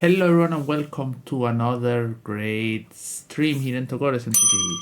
Hello everyone and welcome to another great stream here in Togores NTG.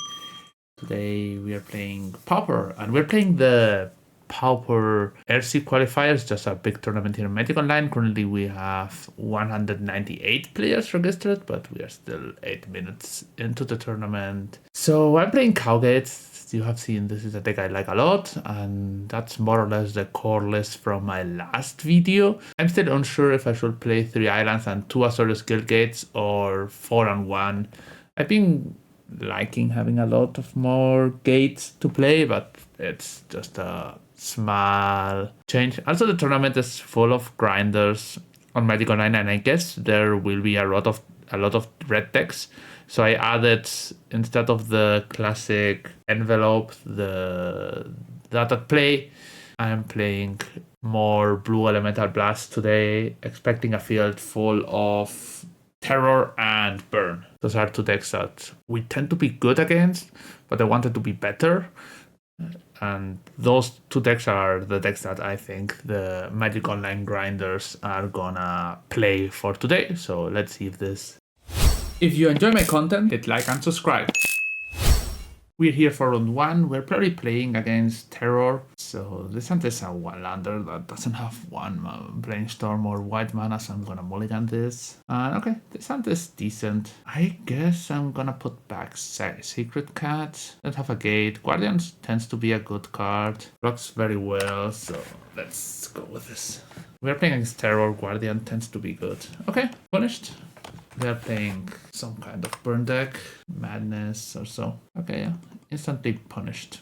Today we are playing Pauper and we're playing the Pauper RC qualifiers, just a big tournament here in Magic Online. Currently we have 198 players registered, but we are still 8 minutes into the tournament. So I'm playing Cowgates. You have seen this is a deck I like a lot, and that's more or less the core list from my last video. I'm still unsure if I should play 3 islands and 2 Azorius Guild Gates or 4 and 1. I've been liking having a lot of more gates to play, but it's just a small change. Also, the tournament is full of grinders on Magic Online, and I guess there will be a lot of red decks. So I added, instead of the classic envelope, the data play, I'm playing more blue elemental blast today, expecting a field full of terror and burn. Those are 2 decks that we tend to be good against, but I wanted to be better. And those 2 decks are the decks that I think the Magic Online grinders are gonna play for today. So let's see if this... If you enjoy my content, hit like and subscribe. We're here for round 1. We're probably playing against Terror. So this hand is a 1-lander that doesn't have 1 Brainstorm or white mana, so I'm gonna mulligan this. And okay, this hand is decent. I guess I'm gonna put back Secret Cat. Don't have a gate. Guardian tends to be a good card. Blocks very well, so let's go with this. We're playing against Terror. Guardian tends to be good. Okay, punished. They're playing some kind of burn deck, madness or so. Okay, yeah. Instantly punished.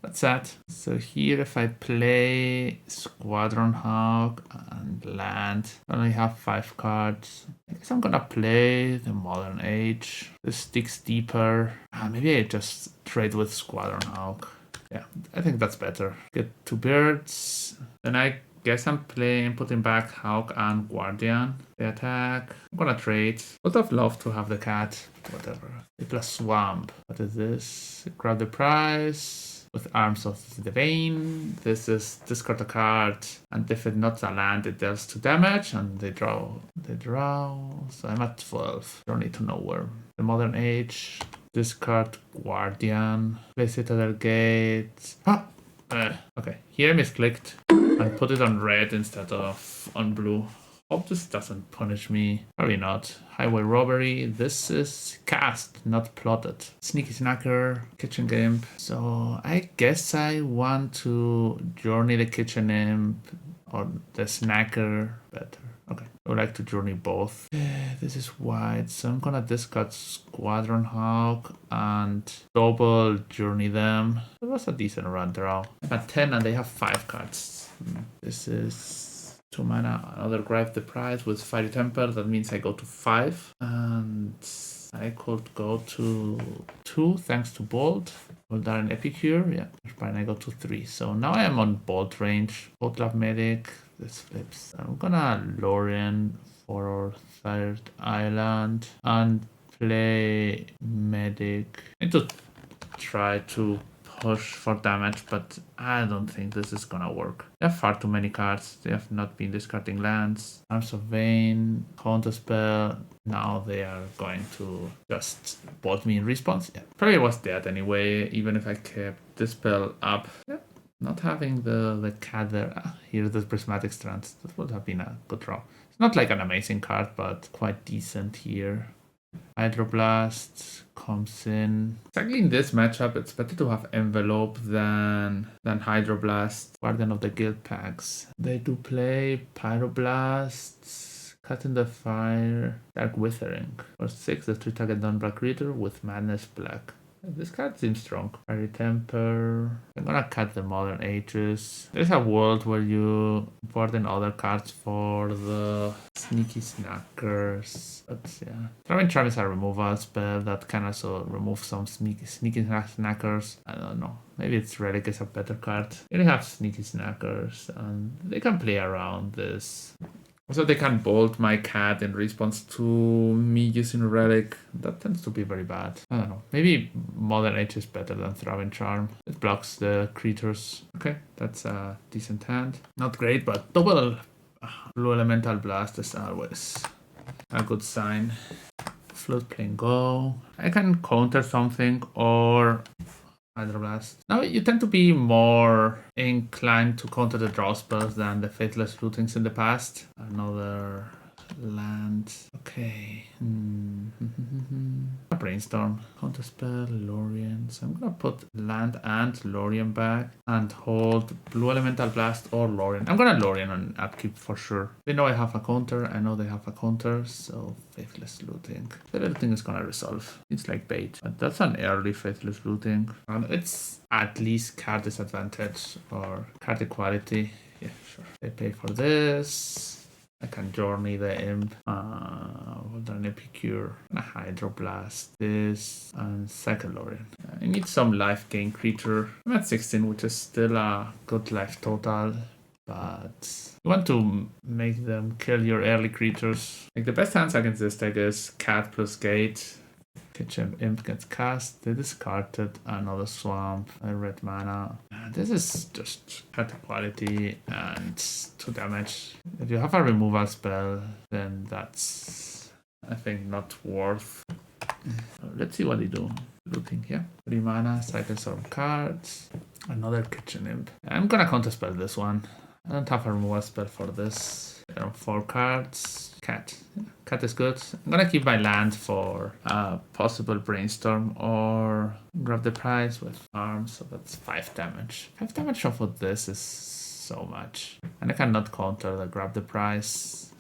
That's sad. So here if I play Squadron Hawk and land, I only have 5 cards. I guess I'm gonna play the Modern Age. This sticks deeper. Maybe I just trade with Squadron Hawk. Yeah, I think that's better. Get 2 birds. Then I guess I'm putting back Hawk and Guardian. They attack. I'm gonna trade. Would have loved to have the cat. Whatever. They plus Swamp. What is this? Grab the prize. With Arms of the Vein. This is discard a card. And if it's not a land, it deals 2 damage. And they draw. So I'm at 12. Don't need to know where. The Modern Age. Discard Guardian. Play Citadel Gate. Okay. Here I misclicked. And put it on red instead of on blue. Hope this doesn't punish me. Probably not. Highway Robbery. This is cast, not plotted. Sneaky Snacker. Kitchen Imp. So I guess I want to Journey the Kitchen Imp or the Snacker better. Okay. I would like to Journey both. This is white, so I'm gonna discard Squadron Hawk and double Journey them. That was a decent run draw. I got 10 and they have 5 cards. This is 2 mana, another Gripe the Prize with Fiery Temper. That means I go to 5. And I could go to 2 thanks to Bolt. Hold an Epicure, yeah. And I go to 3. So now I am on Bolt range. Bolt Lab Medic. This flips. I'm gonna lure in for our 3rd island and play Medic. I need to try to push for damage, but I don't think this is gonna work. They have far too many cards. They have not been discarding lands. Arms of Vein, Counter Spell. Now they are going to just bolt me in response. Yeah, probably was dead anyway, even if I kept this spell up. Yeah. Not having the cat there. Here, the Prismatic Strands. That would have been a good draw. It's not like an amazing card, but quite decent here. Hydroblast comes in. Exactly in this matchup, it's better to have Envelope than Hydroblast. Guardian of the Guild packs. They do play Pyroblast, Cut in the Fire, Dark Withering. For 6, the 3 target non-black reader with Madness Black. This card seems strong. Fiery Temper. I'm gonna cut the Modern Ages. There's a world where you burden other cards for the Sneaky Snackers. But yeah. Throwing Charm is a removal spell that can also remove some sneaky snackers. I don't know. Maybe it's Relic is a better card. You only have Sneaky Snackers and they can play around this. So they can bolt my cat in response to me using Relic. That tends to be very bad. I don't know. Maybe Modern Age is better than Throwing Charm. It blocks the creatures. Okay, that's a decent hand. Not great, but double Blue Elemental Blast is always a good sign. Floodplain go. I can counter something or Hydroblast. Now you tend to be more inclined to counter the draw spells than the Faithless Rootings in the past. Another land. Okay. A Brainstorm. Counter spell, Lorien. So I'm gonna put land and Lorien back and hold Blue Elemental Blast or Lorien. I'm gonna Lorien on upkeep for sure. They know I have a counter. I know they have a counter. So Faithless Looting. The looting is gonna resolve. It's like bait. But that's an early Faithless Looting. And it's at least card disadvantage or card equality. Yeah, sure. They pay for this. I can Journey the Imp, hold on, Epicure, and a Hydroblast, this, and Cycle Lorien. I need some life gain creature. I'm at 16, which is still a good life total, but you want to make them kill your early creatures. Like the best hands against this deck is Cat plus Gate. Kitchen Imp gets cast. They discarded another swamp, a red mana. This is just card quality and 2 damage. If you have a removal spell, then that's, I think, not worth. Let's see what they do. Looting here. 3 mana, cycle some cards. Another Kitchen Imp. I'm gonna counterspell this one. I don't have a removal spell for this. 4 cards. Cat. Cat is good. I'm gonna keep my land for a possible Brainstorm or grab the prize with arms. So that's 5 damage. 5 damage off of this is so much. And I cannot counter the grab the prize.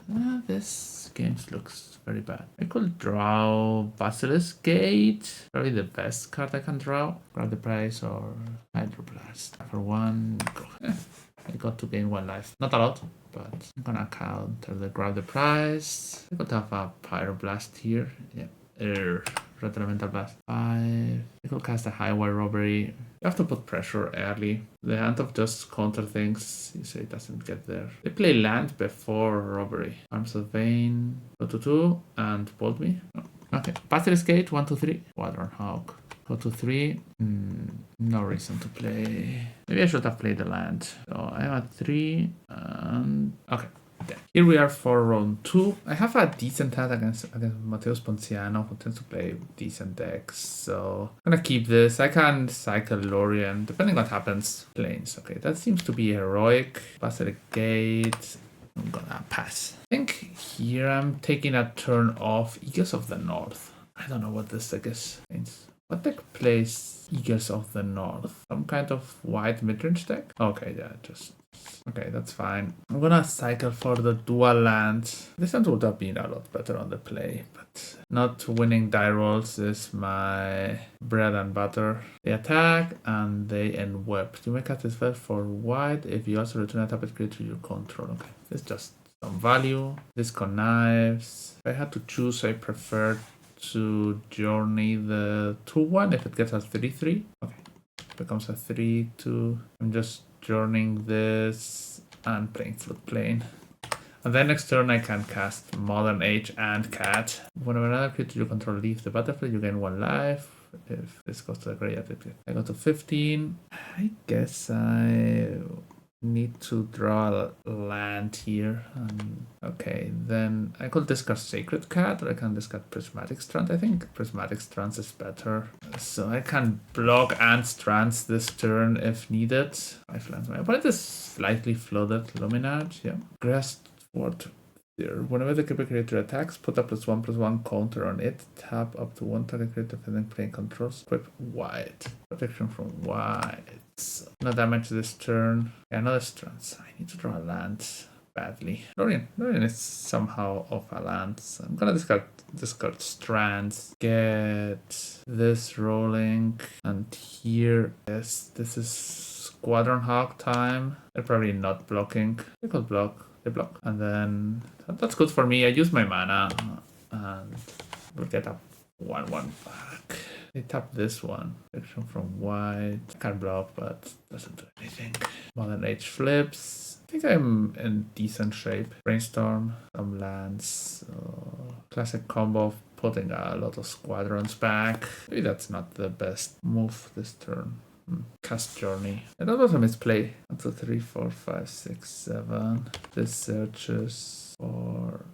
This game looks very bad. I could draw Basilisk Gate. Probably the best card I can draw. Grab the prize or Hydroblast. For 1, go. I got to gain 1 life. Not a lot, but I'm gonna counter the grab the prize. I could have a Pyroblast here. Yeah. Red Elemental Blast. 5. I could cast a Highwire Robbery. You have to put pressure early. The hand of just counter things, you say it doesn't get there. They play land before Robbery. Arms of Vein. Go to 2 and bolt me. Oh. Okay. Basilisk Gate. 1, 2, 3. Quadrant Hawk. Go to 3. No reason to play. Maybe I should have played the land. So I'm at 3. And okay. Yeah. Here we are for round 2. I have a decent hand against Mateus Ponciano, who tends to play decent decks. So I'm gonna keep this. I can cycle Lorien, depending what happens. Planes. Okay, that seems to be heroic. Basilisk Gate. I'm gonna pass. I think here I'm taking a turn off Eagles of the North. I don't know what this deck is. What deck plays Eagles of the North? Some kind of white midrange deck? Okay, yeah, just... Okay, that's fine. I'm gonna cycle for the dual land. This hand would have been a lot better on the play, but not winning die rolls is my bread and butter. They attack and they enweb. You may cast this spell for white if you also return a tapped creature you control. Okay, it's just some value. This connives. If I had to choose, I prefer to Journey the 2-1 if it gets a 3-3. Okay, becomes a 3-2. I'm just journeying this and playing Floodplain. And then next turn I can cast Modern Age and Cat. Whenever another creature you control leaves the battlefield, you gain 1 life. If this goes to the graveyard, I go to 15. I guess I need to draw a land here. Okay, then I could discard Sacred Cat or I can discard Prismatic Strand. I think Prismatic Strands is better. So I can block and Strands this turn if needed. 5 lands. My opponent is slightly flooded. Luminarch, yeah. Grass Sword. There. Whenever the creature attacks, put a +1/+1 counter on it. Tap up to 1 target creature and then playing controls. Equip white. Protection from white. No damage this turn. Yeah, another Strands. I need to draw a land badly. Lorien is somehow off a land. So I'm gonna discard Strands. Get this rolling. And here, yes, this is Squadron Hawk time. They're probably not blocking. They could block. They block. And then that's good for me. I use my mana and we'll get a 1/1 back. They tap this one. Protection from white. Can't block, but doesn't do anything. Modern Age flips. I think I'm in decent shape. Brainstorm, some lands. Classic combo of putting a lot of squadrons back. Maybe that's not the best move this turn. Cast Journey. And that was a misplay. 1, 2, 3, 4, 5, 6, 7. This searches for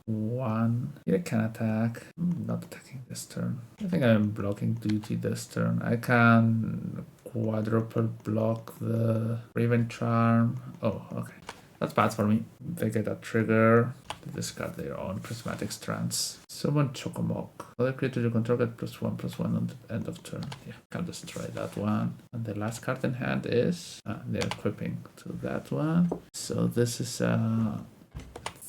1. Here I can attack. I'm not attacking this turn. I think I'm blocking duty this turn. I can quadruple block the Raven Charm. Oh, okay. That's bad for me. They get a trigger to discard their own prismatic strands. Summon Chocomock. Other creature you control get +1/+1 on the end of turn. Yeah, can destroy that one. And the last card in hand is they're equipping to that one. So this is a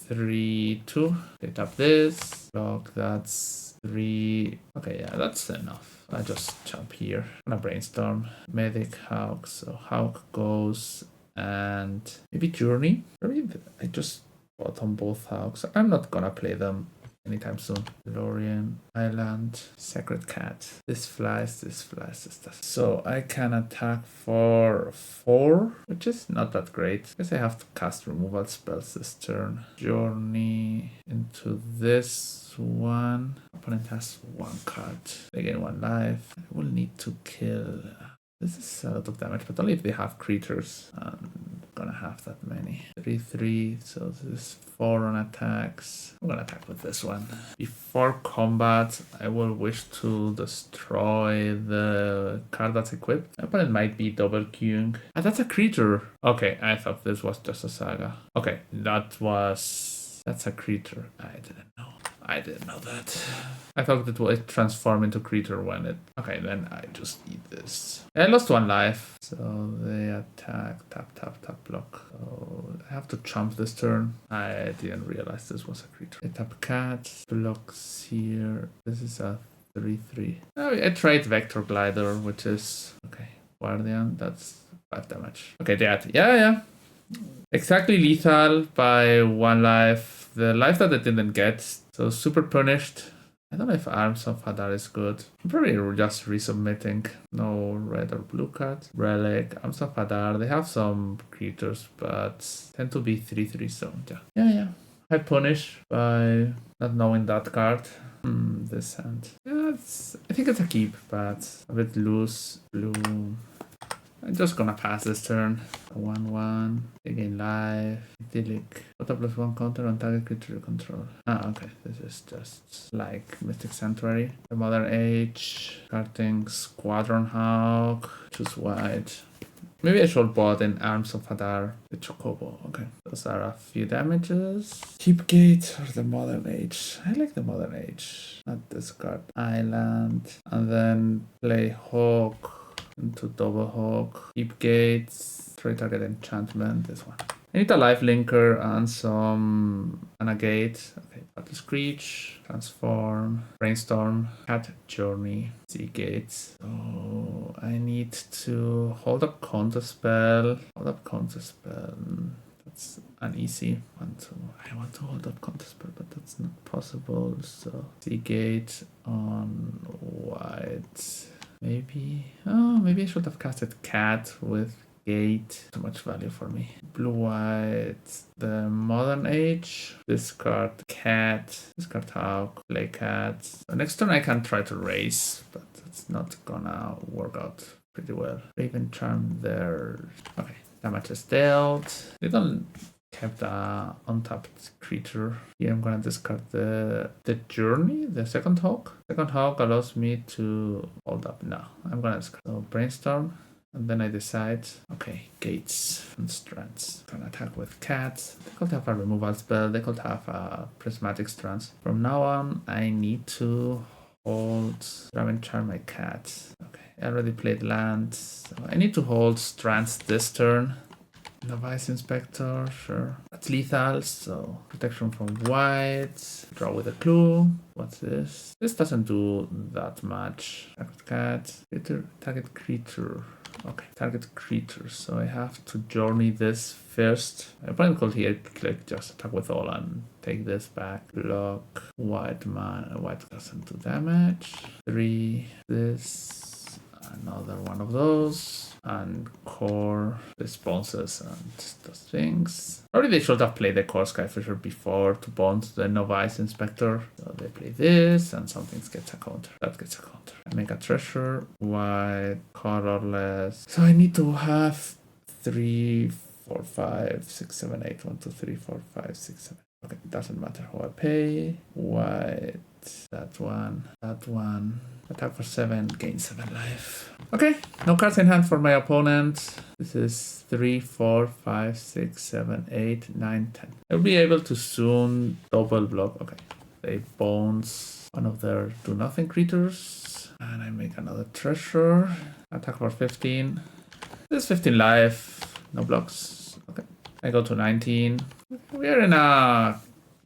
3/2. They tap this. Block, that's 3. Okay, yeah, that's enough. I just jump here. I'm gonna brainstorm. Medic Hawk. So Hawk goes. And maybe Journey. Maybe I just bought on both Hawks. I'm not gonna play them anytime soon. Lorien Island, Sacred Cat. This flies, this does. So I can attack for 4, which is not that great. Guess I have to cast removal spells this turn. Journey into this one. Opponent has 1 card. They gain 1 life. I will need to kill. This is a lot of damage, but only if they have creatures. I'm gonna have that many. 3/3, so this is 4 on attacks. I'm gonna attack with this one. Before combat, I will wish to destroy the card that's equipped. My opponent might be double queuing. Ah, that's a creature. Okay, I thought this was just a saga. Okay, that's a creature. I didn't know that. I thought it would transform into creature when it... Okay, then I just eat this. I lost 1 life. So they attack, tap, block. So I have to chump this turn. I didn't realize this was a creature. I tap cat, blocks here. This is a 3/3. Oh, I tried Vector Glider, which is... Okay, Guardian, that's 5 damage. Okay, dead. Yeah. Exactly lethal by 1 life. The life that I didn't get. So super punished. I don't know if Arms of Hadar is good. I'm probably just resubmitting. No red or blue cards. Relic, Arms of Hadar. They have some creatures, but tend to be 3/3 zoned. Yeah. I punish by not knowing that card. This hand. Yeah, I think it's a keep, but a bit loose. Blue. I'm just gonna pass this turn. 1/1. They gain life. Idyllic. Put a +1 counter on target creature you control. Okay. This is just like Mystic Sanctuary. The Modern Age. Karting Squadron Hawk. Choose white. Maybe I should bought in Arms of Hadar. The Chocobo. Okay. Those are a few damages. Keep Gate or the Modern Age. I like the Modern Age. Not discard Island. And then play Hawk. Into double hawk, keep gates, try target enchantment, this one. I need a life linker and a gate. Okay, battle screech, transform, brainstorm, cat journey, sea gates. So I need to hold up counter spell. That's an easy one to. I want to hold up counter spell, but that's not possible. So sea gate on white. Maybe I should have casted cat with gate. Too much value for me. Blue-white, the Modern Age. Discard cat, discard hawk, play cat. So next turn I can try to race, but it's not gonna work out pretty well. Raven Charm there. Okay, damage is dealt. They don't kept a untapped creature. Here I'm gonna discard the journey, the second hawk. Second hawk allows me to hold up. No, I'm gonna discard. So brainstorm, and then I decide, okay, gates and strands. I'm gonna attack with cats. They could have a removal spell, they could have a prismatic strands. From now on, I need to hold Raven Charm my cat. Okay, I already played land, so I need to hold strands this turn. Novice Inspector, sure. That's lethal, so protection from white. Draw with a clue. What's this? This doesn't do that much. Target cat. Target creature. Okay, target creature. So I have to journey this first. My opponent could here click just attack with all and take this back. Block. White man. White doesn't do damage. 3. This. Another one of those. And core responses and those things. Probably they should have played the core Skyfisher before to bond the Novice Inspector. So they play this and something gets a counter. That gets a counter. I make a treasure, white, colorless. So I need to have 3, 4, 5, 6, 7, 8. 1, 2, 3, 4, 5, 6, 7. Okay, doesn't matter how I pay. White, that one. Attack for 7, gain 7 life. Okay, no cards in hand for my opponent. This is 3, 4, 5, 6, 7, 8, 9, 10. I'll be able to soon double block. Okay, they bones one of their do nothing creatures. And I make another treasure. Attack for 15. This is 15 life. No blocks. Okay. I go to 19. We are in a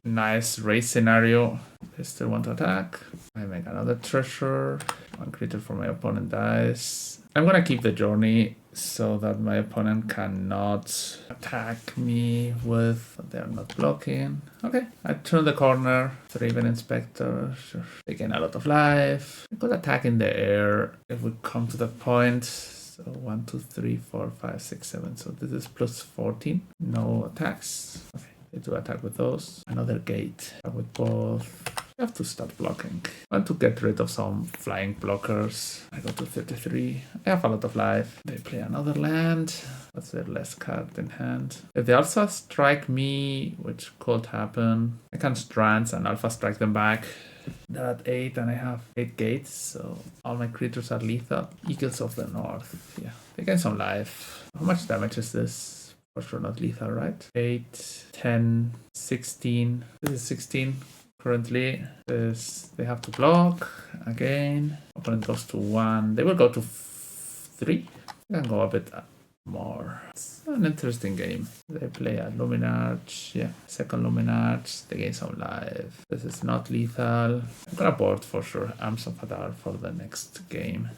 nice race scenario. They still want to attack. I make another treasure. One creature for my opponent dies. I'm gonna keep the journey so that my opponent cannot attack me with... They're not blocking. Okay, I turn the corner. Raven Inspector. Sure. They gain a lot of life. I could attack in the air if we come to that point. So 1, 2, 3, 4, 5, 6, 7. So this is plus 14. No attacks. Okay. They do attack with those. Another gate. With both. I have to start blocking. I want to get rid of some flying blockers. I go to 33. I have a lot of life. They play another land. That's their last card in hand. If they also strike me, which could happen, I can trance and alpha strike them back. They're at 8 and I have 8 gates, so all my creatures are lethal. Eagles of the North. Yeah, they gain some life. How much damage is this? For sure not lethal, right? 8, 10, 16. This is 16. Currently, they have to block again. Opponent goes to 1. They will go to 3. They can go a bit more. It's an interesting game. They play a Luminarch. Yeah, second Luminarch. They gain some life. This is not lethal. I'm gonna board for sure. Arms of Hadar for the next game.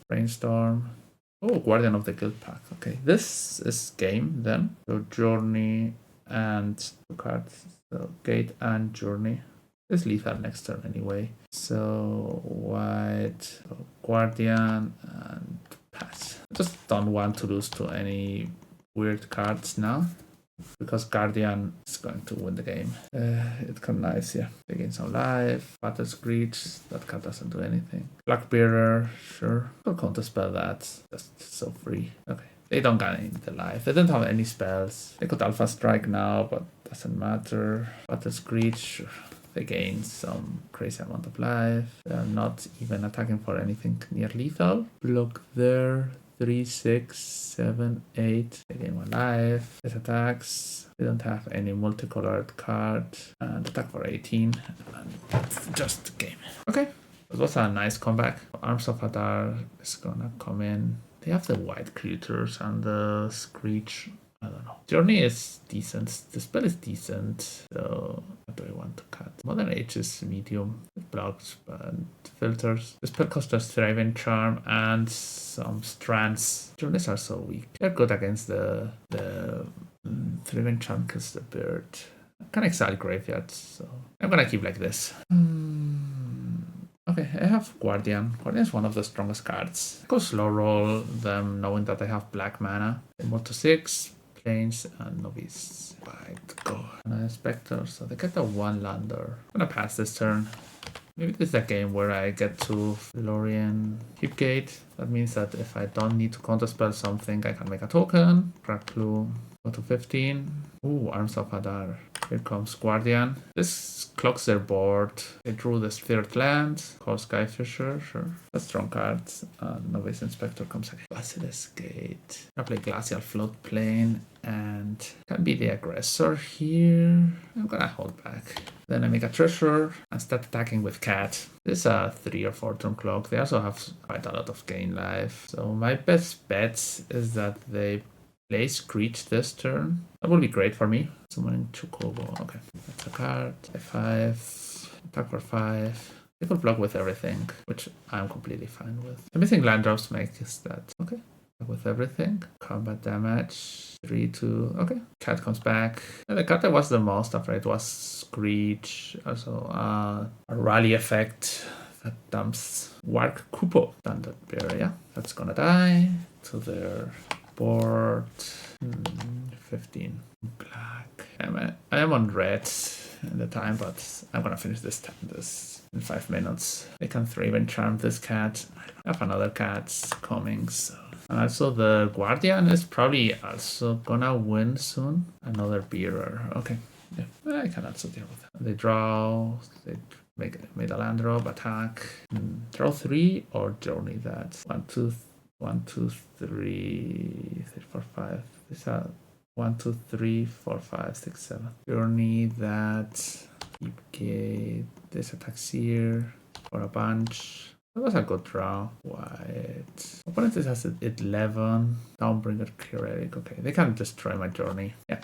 Brainstorm. Oh, Guardian of the Guild Pack. Okay, this is game then. So Journey and 2 cards. So Gate and Journey. It's lethal next turn anyway. So white, Guardian, and pass. I just don't want to lose to any weird cards now, because Guardian is going to win the game. It's kind of nice, yeah. They gain some life. Battle Screech, that card doesn't do anything. Black Bearer, sure. I'll counterspell that. Just so free. Okay. They don't gain the life. They don't have any spells. They could Alpha Strike now, but doesn't matter. Battle Screech, sure. They gain some crazy amount of life. They are not even attacking for anything near lethal. Block there. 3, 6, 7, 8. They gain 1 life. This attacks. They don't have any multicolored card. And attack for 18. And that's just the game. Okay. That was a nice comeback. Arms of Hadar is gonna come in. They have the white creatures and the Screech. I don't know. Journey is decent. The spell is decent. So what do I want to cut? Modern Age is medium. It blocks and filters. The spell costs us Thriven Charm and some strands. Journeys are so weak. They're good against the Thriven Charm because the bird. I can exile graveyards, so I'm gonna keep like this. Okay, I have Guardian. Guardian is one of the strongest cards. I go slow roll them knowing that I have black mana. I move to 6. Plains and Novice. Right, go. And Spectre, so they get a 1 lander. I'm gonna pass this turn. Maybe this is a game where I get to Florian Keep Gate. That means that if I don't need to counterspell something, I can make a token. Crack Clue. Go to 15. Ooh, Arms of Hadar. Here comes Guardian. This clocks their board. They drew this 3rd land. Call Skyfisher, sure. That's strong cards. Novice Inspector comes again. Basilisk Gate. I play Glacial Floodplain and can be the aggressor here. I'm gonna hold back. Then I make a treasure and start attacking with Cat. This is a 3 or 4 turn clock. They also have quite a lot of gain life. So my best bet is that they play Screech this turn. That would be great for me. Summoning Chocobo. Okay, that's a card. I5. Attack for 5. They could block with everything, which I'm completely fine with. The missing land drops makes that. Okay. With everything. Combat damage. 3, 2. Okay. Cat comes back. And the card that was the most afraid was Screech. Also a rally effect that dumps Wark Kupo. Standard bear, yeah. That's gonna die. To their board. 15. Black. I am on red in the time, but I'm gonna finish this in 5 minutes. I can Thraven Charm this cat. I have another cat coming, so. And also the Guardian is probably also gonna win soon. Another Bearer. Okay. Yeah, I can also deal with that. They draw, they made a land drop, attack, draw 3 or journey that. 1, 2, 1, 2, 3, 3, 4, 5. These are 1, 2, 3, 4, 5, 6, 7. Journey that. Keep gate. This attacks here for a bunch. That was a good draw. White. Opponent has 11. Downbringer cleric. Okay, they can destroy my journey. Yeah.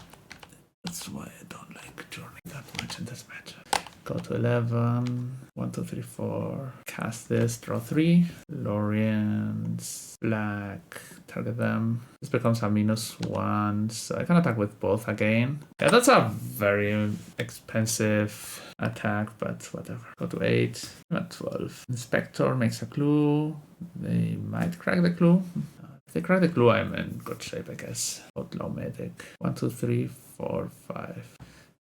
That's why I don't like journey that much in this matchup. Go to 11. 1, 2, 3, 4. Cast this. Draw 3. Lorians. Black. Target them. This becomes a -1. So I can attack with both again. Yeah, that's a very expensive attack, but whatever. Go to 8. I'm at 12. Inspector makes a clue. They might crack the clue. If they crack the clue, I'm in good shape, I guess. Outlaw medic. 1, 2, 3, 4, 5.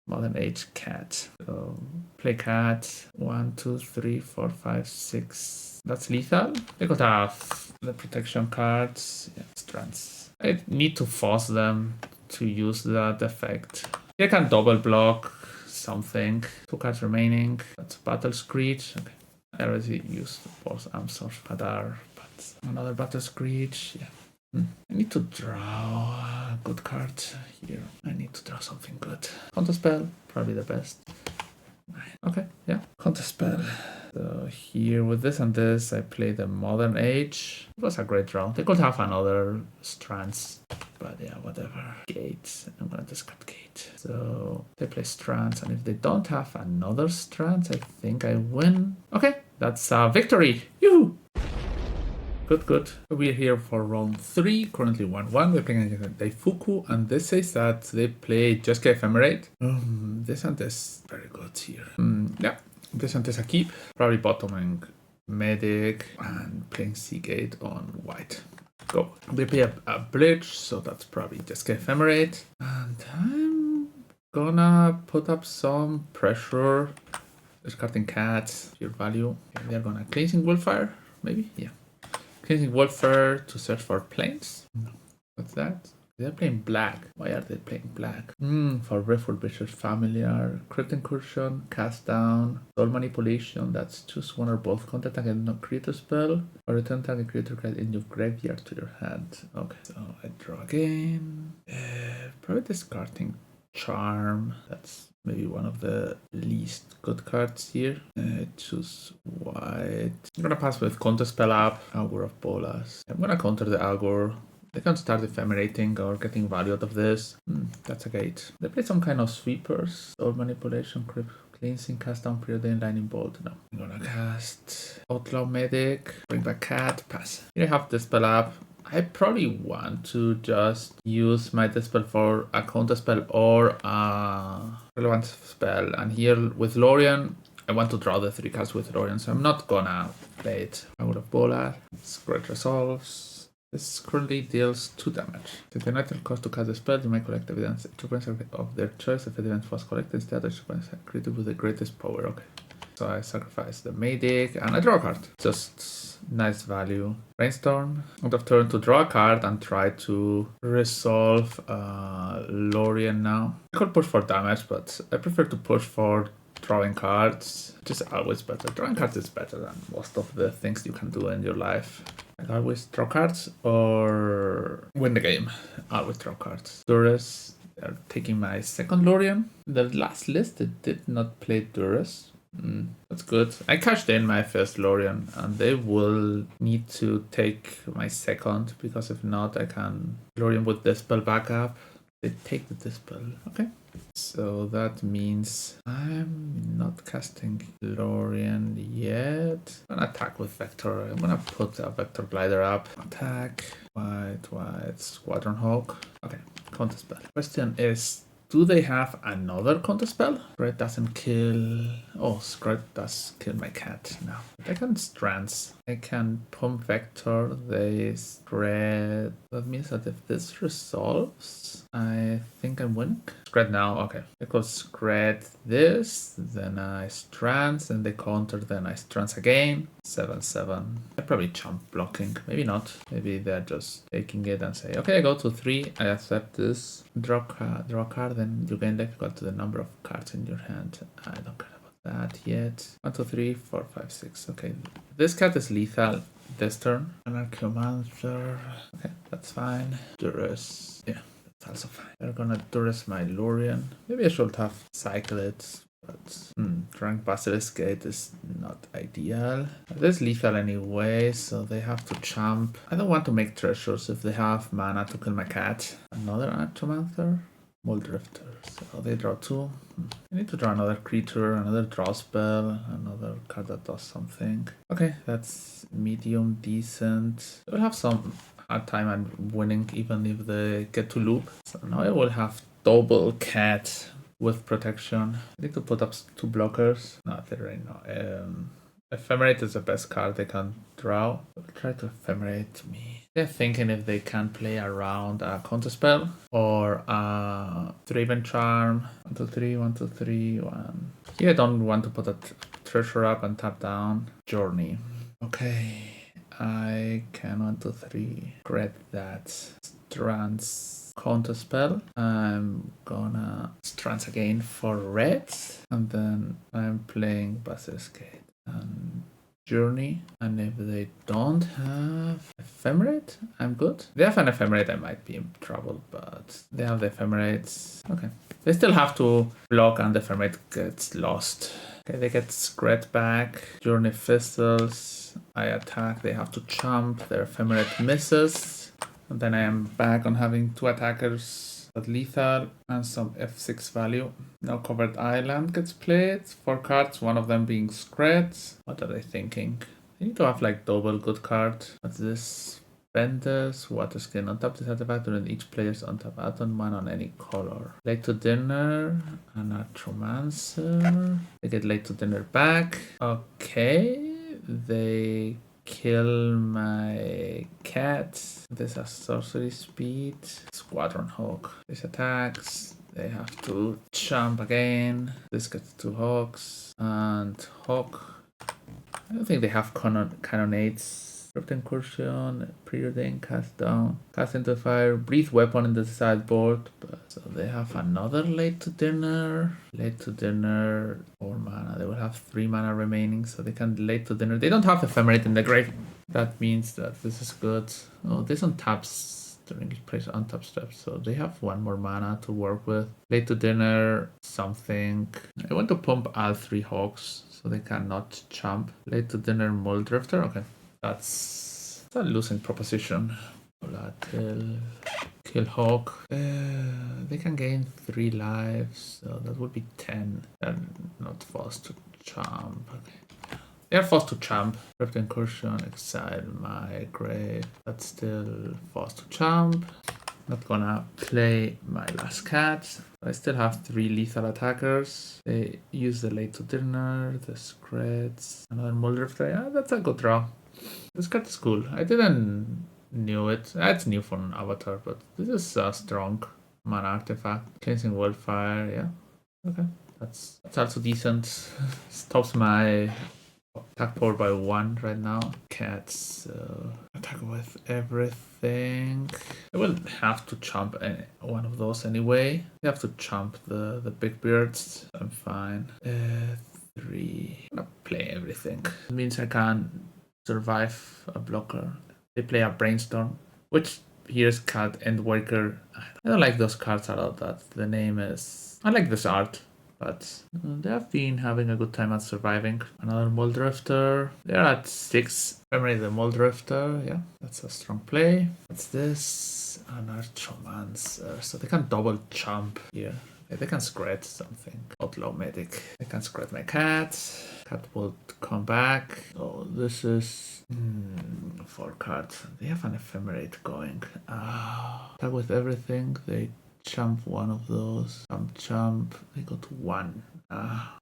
Modern age cat. So play cat. 1, 2, 3, 4, 5, 6. That's lethal. They could have the protection cards. Yeah, strands. I need to force them to use that effect. They can double block something. 2 cards remaining. That's Battle Screech. Okay. I already used both Amsor Padar, but another Battle Screech. Yeah. I need to draw a good card here. I need to draw something good. Counterspell, probably the best. Okay, yeah. Counterspell. So here with this and this, I play the Modern Age. It was a great draw. They could have another Strands, but yeah, whatever. Gate. I'm gonna discard Gate. So they play Strands, and if they don't have another Strands, I think I win. Okay, that's a victory. Yoo-hoo! Good, good. We're here for round 3, currently 1-1. We're playing against Daifuku, and this says that they play Jeskai Ephemerate. This and this, very good here. Yeah, this and this a keep. Probably bottoming Medic and playing Seagate on white. Go. They play a bridge, so that's probably Jeskai Ephemerate. And I'm gonna put up some pressure. Discarding cats, your value. And they're gonna cleansing Wildfire, maybe? Yeah. Cleansing Wildfire to search for planes. No. What's that? They're playing black. Why are they playing black? For Refurbished Familiar, Crypt Incursion, Cast Down, Soul Manipulation. That's choose one or both. Contact against no creature spell, or return target creature card in your graveyard to your hand. Okay, so I draw again. Probably discarding Charm. That's maybe one of the least good cards here. Choose white. I'm gonna pass with Counterspell up. Augur of Bolas. I'm gonna counter the Augur. They can start ephemerating or getting value out of this. That's a gate. They play some kind of sweepers. Soul Manipulation, Cleansing, Cast Down, Preordained, Lightning Bolt. No. I'm gonna cast Outlaw Medic. Bring back Cat. Pass. Here I have the spell up. I probably want to just use my dispel for a counter spell or a relevant spell. And here with Lorien, I want to draw the 3 cards with Lorien, so I'm not gonna play it. I would have Bola. It's great resolves. This currently deals 2 damage. If the neutral cost to cast a spell, you may collect evidence of their choice. If evidence was collected instead, I should created with the greatest power. Okay. So I sacrifice the Medic and I draw a card. Just nice value. Brainstorm. End of turn to draw a card and try to resolve Lorien now. I could push for damage, but I prefer to push for drawing cards. Which is always better. Drawing cards is better than most of the things you can do in your life. I always draw cards or win the game. I always draw cards. Durus. They're taking my second Lorien. The last list, it did not play Durus. That's good. I cashed in my first Lorien and they will need to take my second because if not I can Lorien with Dispel backup. They take the Dispel. Okay. So that means I'm not casting Lorien yet. I'm gonna attack with Vector. I'm gonna put a Vector Glider up. Attack. White. Squadron Hawk. Okay. Counterspell. Question is, do they have another counterspell? Scry doesn't kill... Oh, Scry does kill my cat now. I can Strands. I can Pump Vector. They spread. That means that if this resolves, I think I'm winning. Scred now. Okay. They could Scred this, then I Trance, and they counter, then I Trance again. 7-7. I probably chump blocking. Maybe not. Maybe they're just taking it and say, okay, I go to 3. I accept this. Draw a card, then you gain difficult to the number of cards in your hand. I don't care about that yet. 1, 2, 3, 4, 5, 6. Okay. This card is lethal this turn. Anarchomancer. Okay, that's fine. Duress. Yeah. Also fine. They're gonna Duress my Lurian. Maybe I should have cycled it, but Drunk Basilisk Gate is not ideal. It is lethal anyway, so they have to champ. I don't want to make treasures if they have mana to kill my cat. Another Antromancer? Muldrifter. So they draw 2. I need to draw another creature, another draw spell, another card that does something. Okay, that's medium decent. We'll have some hard time at winning even if they get to loop. So now I will have double cat with protection. I need to put up 2 blockers. Not right now. Ephemerate is the best card they can draw. I'll try to ephemerate me. They're thinking if they can play around a counterspell or a Draven Charm. 1, 2, 3, 1, 2, 3, 1. Here I don't want to put a treasure up and tap down. Journey. Okay. I can 1, 2, 3 grab that Trance counterspell. I'm gonna Trance again for red, and then I'm playing Basilisk Gate and Journey. And if they don't have Ephemerate, I'm good. If they have an Ephemerate, I might be in trouble, but they have the Ephemerates. Okay. They still have to block and the Ephemerate gets lost. Okay, they get Scred back. Journey Fizzles. I attack, they have to chump, their Ephemerate misses. And then I am back on having 2 attackers at lethal and some F6 value. Now Covered Island gets played. 4 cards, one of them being Scred. What are they thinking? They need to have like double good card. What's this? Benders, Water Skin. On top this artifact during each player's on top add-on one on any color. Late to dinner, Anarchomancer. They get late to dinner back. Okay. They kill my cat. This has sorcery speed. Squadron Hawk. This attacks. They have to jump again. This gets 2 hawks. And hawk. I don't think they have cannonades. Crypt Incursion, Preordain, Cast Down, Cast into Fire, Breathe Weapon in the sideboard. So they have another Late to Dinner, 4 mana. They will have 3 mana remaining, so they can Late to Dinner. They don't have Ephemerate in the grave. That means that this is good. Oh, this untaps during each place untap steps, so they have 1 more mana to work with. Late to Dinner, something. I want to pump all 3 hawks, so they cannot jump. Late to Dinner, Muldrifter, okay. That's a losing proposition. Volatile, kill hawk. They can gain 3 lives, so that would be 10. They're not forced to jump. Okay. They're forced to jump. Crypt Incursion, exile my grave. That's still forced to jump. Not gonna play my last cat. I still have 3 lethal attackers. They use the Late to Dinner, the Screds, another Muldrifter. Yeah, that's a good draw. This card is cool. I didn't knew it. It's new for an avatar, but this is a strong mana artifact. Cleansing Wildfire, yeah. Okay. That's also decent. Stops my attack power by 1 right now. Cats attack with everything. I will have to chomp one of those anyway. You have to chomp the big beards. I'm fine. 3. I'm gonna play everything. It means I can survive a blocker. They play a Brainstorm, which here's card Endwaker. I don't like those cards a lot. That the name is. I like this art, but they have been having a good time at surviving. Another Muldrifter. They're at 6. Memory the Muldrifter. Yeah, that's a strong play. What's this? Anarchomancer. So they can double jump here. Yeah, they can Scred something. Outlaw Medic. They can Scred my cat. Cat will come back. So this is 4 cards. They have an Ephemerate going. Attack with everything. They jump one of those. Jump. They go to 1.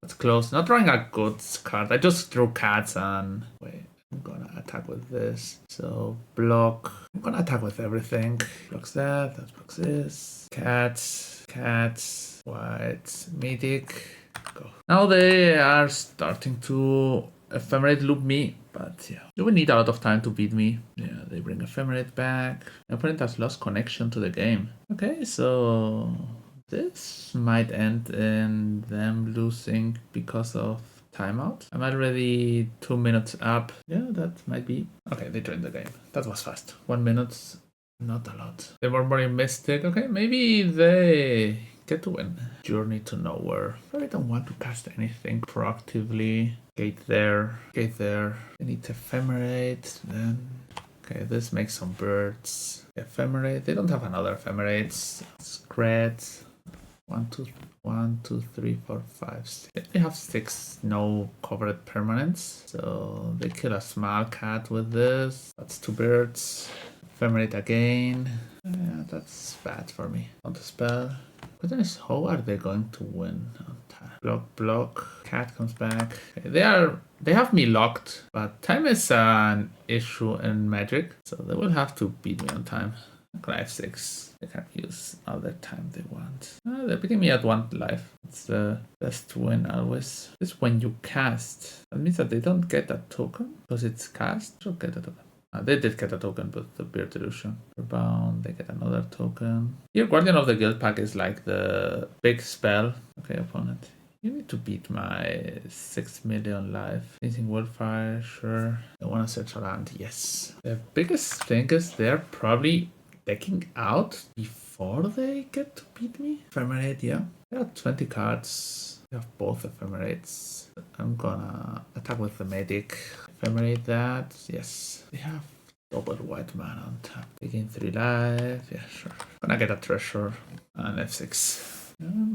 That's close. Not drawing a good card. I just drew cats and wait. I'm gonna attack with this. So block. I'm gonna attack with everything. Blocks that. That blocks this. Cats. White, Mythic, go. Now they are starting to Ephemerate loop me, but yeah, they will need a lot of time to beat me. Yeah, they bring Ephemerate back. My opponent has lost connection to the game. Okay, so this might end in them losing because of timeout. I'm already 2 minutes up. Yeah, that might be. Okay, they joined the game. That was fast. 1 minute, not a lot. They were more Mystic. Okay, maybe they get to win. Journey to Nowhere. I don't want to cast anything proactively. Gate there, gate there. I need to Ephemerate, then. Okay, this makes some birds. Ephemerate. They don't have another Ephemerates. Scrat. 1, 2, 1, 2, 3, 4, 5, 6. They have 6 no covered permanents. So they kill a small cat with this. That's 2 birds. Ephemerate again. Yeah, that's bad for me. On the spell. Question is, how are they going to win on time? Block, block. Cat comes back. Okay, they have me locked, but time is an issue in Magic, so they will have to beat me on time. I have 6. They can use all the time they want. They're beating me at 1 life. It's the best win always. This when you cast. That means that they don't get a token because it's cast. Should get a token. They did get a token with the Beard Illusion. They're bound, they get another token. Here, Guardian of the Guild pack is like the big spell. Okay, opponent. You need to beat my 6 million life. Anything Wildfire, sure. I want to search around, yes. The biggest thing is they're probably decking out before they get to beat me. Ephemerate, yeah. They have 20 cards. They have both Ephemerates. I'm gonna attack with the Medic. Ephemerate that. Yes. They have double white mana on top. They gain 3 life. Yeah, sure. Gonna get a treasure and F6.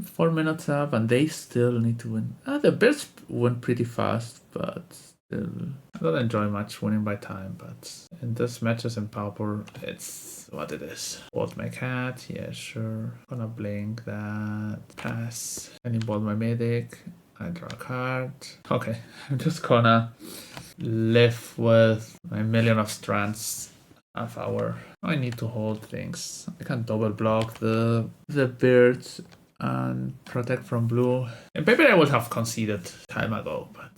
4 minutes up and they still need to win. The Bears went pretty fast, but still. I don't enjoy much winning by time, but in this matches in Pauper, it's what it is. Bolt my cat, yeah, sure. Gonna blink that. Pass. And bolt my medic. I draw a card. Okay, I'm just gonna live with my million of strands half hour. I need to hold things. I can double block the birds and protect from blue. And maybe I would have conceded time ago, but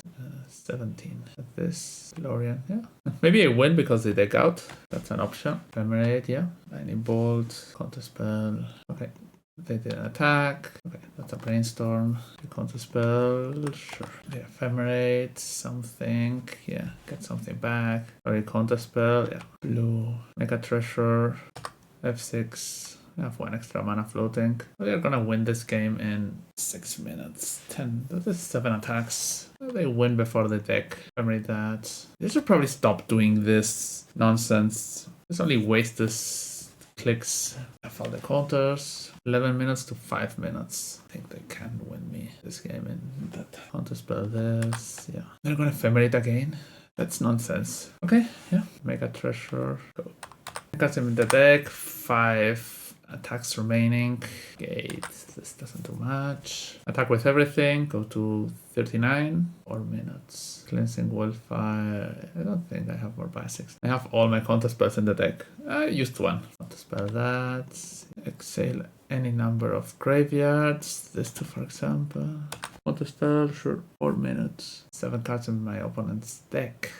17. This Lorian, yeah. Maybe I win because they deck out. That's an option. Ephemerate, yeah. Lightning bolt, counter spell. Okay. They didn't attack. Okay, that's a brainstorm. The counter spell, sure. They ephemerate something. Yeah, get something back. Or a counter spell, yeah. Blue. Make a treasure. F6. I have 1 extra mana floating. We are gonna win this game in 6 minutes. 10. That is 7 attacks. They win before the deck. Ephemerate that. They should probably stop doing this nonsense. Just only waste this clicks. I have all the counters. 11 minutes to 5 minutes. I think they can win me this game in that. Counter spell this. Yeah. They're gonna ephemerate again. That's nonsense. Okay, yeah. Make a treasure. Go. Got him in the deck. 5 attacks remaining. Gate. This doesn't do much. Attack with everything. Go to 39. 4 minutes. Cleansing Wildfire. I don't think I have more basics. I have all my counter spells in the deck. I used 1. Counter spell that. Exhale any number of graveyards. This two, for example. Counter spell, sure. 4 minutes. 7 cards in my opponent's deck.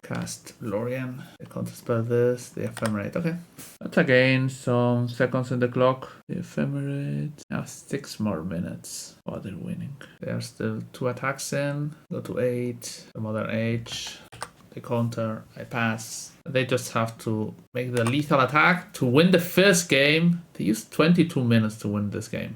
Cast Lorian. They counter spell this. They ephemerate. Okay. That's again some seconds in the clock. They ephemerate. Now 6 more minutes. Oh, they're winning. There are still 2 attacks in. Go to 8. The Mother Age. They counter. I pass. They just have to make the lethal attack to win the first game. They used 22 minutes to win this game.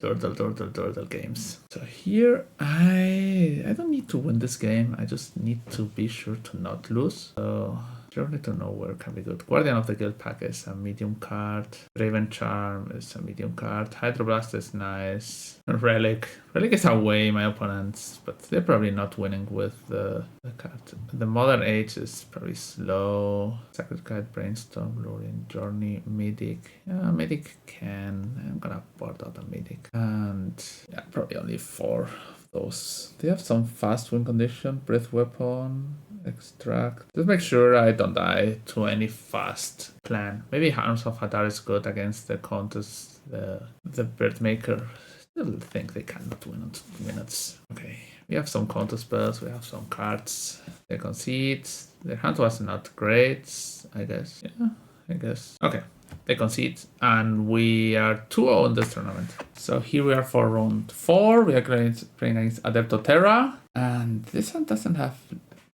Durdle games. So here I don't need to win this game. I just need to be sure to not lose. So Journey to Nowhere can be good. Guardian of the Guild pack is a medium card. Raven Charm is a medium card. Hydroblast is nice. Relic. Relic is away my opponents, but they're probably not winning with the card. The Modern Age is probably slow. Sacred Guide, Brainstorm, Lorien, Journey, Medic. Yeah, Medic can. I'm gonna board out a Medic. And yeah, probably only 4 of those. They have some fast win condition. Breath Weapon. Extract. Just make sure I don't die to any fast plan. Maybe Harms of Hadar is good against the counters, the Bird Maker still think they cannot win it. Okay, we have some counter spells, we have some cards. They concede. Their hand was not great, I guess. Yeah, I guess. Okay, they concede, and we are 2-0 in this tournament. So here we are for round 4. We are playing against Adepto Terra, and this one doesn't have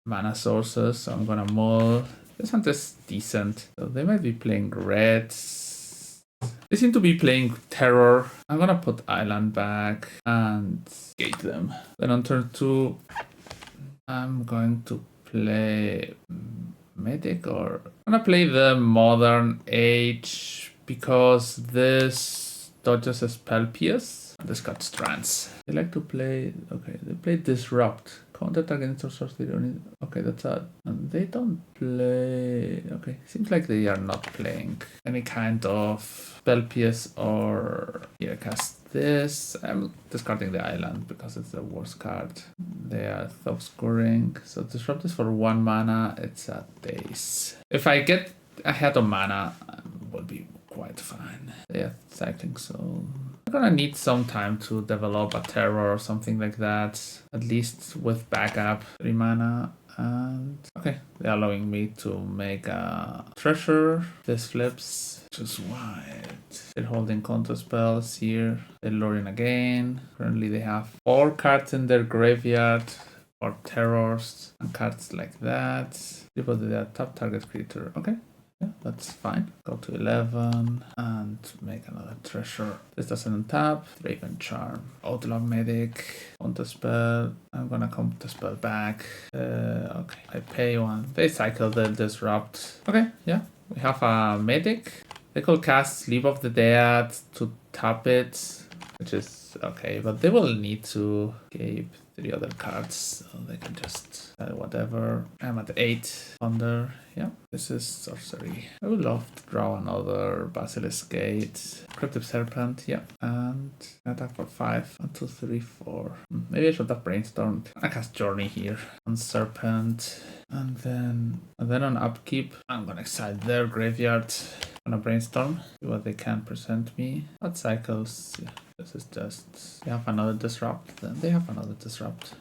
mana sources, so I'm gonna mull. This one is decent, so they might be playing reds. They seem to be playing terror. I'm gonna put island back and gate them. Then on turn 2, I'm going to play medic, or I'm gonna play the modern age because this dodges a spell pierce. This got strands. They like to play. Okay, they play disrupt. Counter against or sorcery. Okay, that's odd. And they don't play. Okay, seems like they are not playing any kind of spell pierce or here cast this. I'm discarding the island because it's the worst card. They are top scoring. So disrupt is for 1 mana. It's a daze. If I get ahead of mana, will be quite fine. They are cycling, so I'm gonna need some time to develop a terror or something like that, at least with backup 3 mana. And okay, they're allowing me to make a treasure. This flips, just white. They're holding counter spells here. They're luring again. Currently they have 4 cards in their graveyard for terrors and cards like that. People do their top target creature. Okay. Yeah, that's fine. Go to 11 and make another treasure. This doesn't untap. Raven Charm. Outlaw Medic. Counter spell. I'm gonna counter spell back. Okay, I pay 1. They cycle the disrupt. Okay, yeah. We have a medic. They could cast Sleep of the Dead to tap it, which is okay, but they will need to keep 3 other cards, so they can just whatever. I'm at 8 thunder. Yeah, this is sorcery. I would love to draw another Basilisk Gate, Cryptic Serpent. Yeah, and attack for 5. 1, 2, 3, 4. Maybe I should have brainstormed. I cast Journey here on Serpent, and then on upkeep, I'm gonna exile their graveyard. On a brainstorm, see what they can present me. What cycles? Yeah, this is just. They have another disrupt. Then they have another disrupt.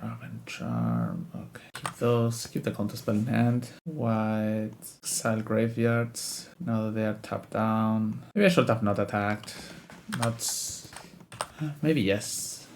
Raven Charm. Okay, keep those. Keep the counter spell in hand. White exile graveyards. Now that they are tapped down. Maybe I should have not attacked. Not. Maybe yes.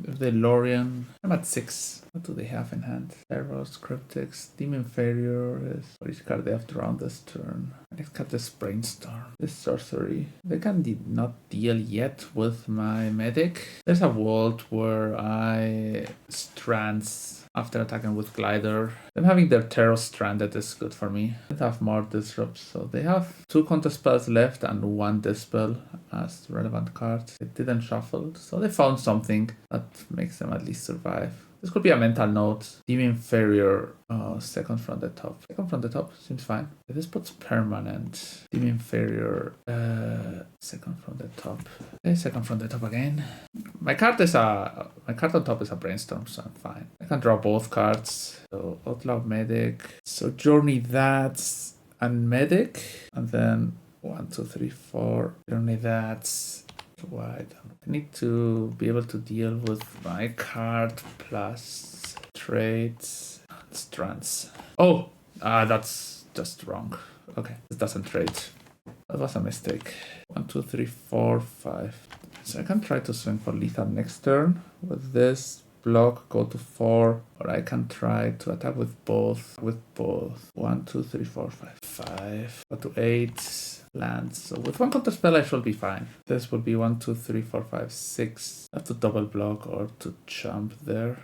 If they Lorien, I'm at 6. What do they have in hand? Terrors, Cryptics, Demon Inferior is for each card they have drawn this turn. Next card is Brainstorm. This sorcery. They can not deal yet with my medic. There's a vault where I strands after attacking with Glider. Them having their Terror stranded is good for me. They have more disrupts, so they have 2 counter spells left and 1 dispel as relevant cards. They didn't shuffle, so they found something that makes them at least survive. This could be a mental note. Demon Inferior, second from the top. Second from the top seems fine. If this puts permanent. Demon Inferior, second from the top. Okay, second from the top again. My card on top is a Brainstorm, so I'm fine. I can draw both cards. So Outlaw Medic. So Journey that's and Medic. And then 1, 2, 3, 4. Journey that's wide. I need to be able to deal with my card plus trades and strands. Oh, that's just wrong. Okay, this doesn't trade. That was a mistake. 1, 2, 3, 4, 5. So I can try to swing for lethal next turn with this. Block, go to 4, or I can try to attack with both. 1, 2, 3, 4, 5. 5. Go to 8. Lands. So with 1 counter spell I should be fine. This would be 1, 2, 3, 4, 5, 6. I have to double block or to jump there.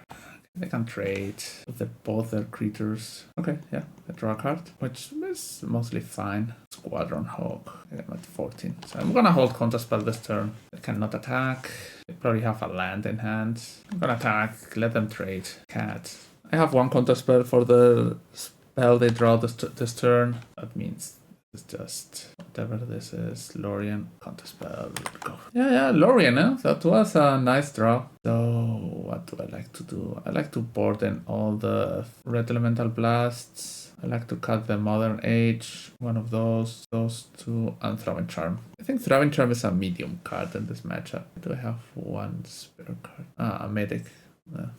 They can trade with both their creatures. Okay, yeah, I draw a card, which is mostly fine. Squadron Hawk. I'm at 14. So I'm gonna hold counterspell this turn. They cannot attack. They probably have a land in hand. I'm gonna attack, let them trade. Cat. I have 1 counterspell for the spell they draw this turn. That means it's just whatever this is. Lorien, counterspell, go. Yeah, Lorien, that was a nice draw. So what do I like to do? I like to board in all the red elemental blasts. I like to cut the Modern Age, one of those two, and Throwing Charm. I think Throwing Charm is a medium card in this matchup. Do I have one spare card? A Medic.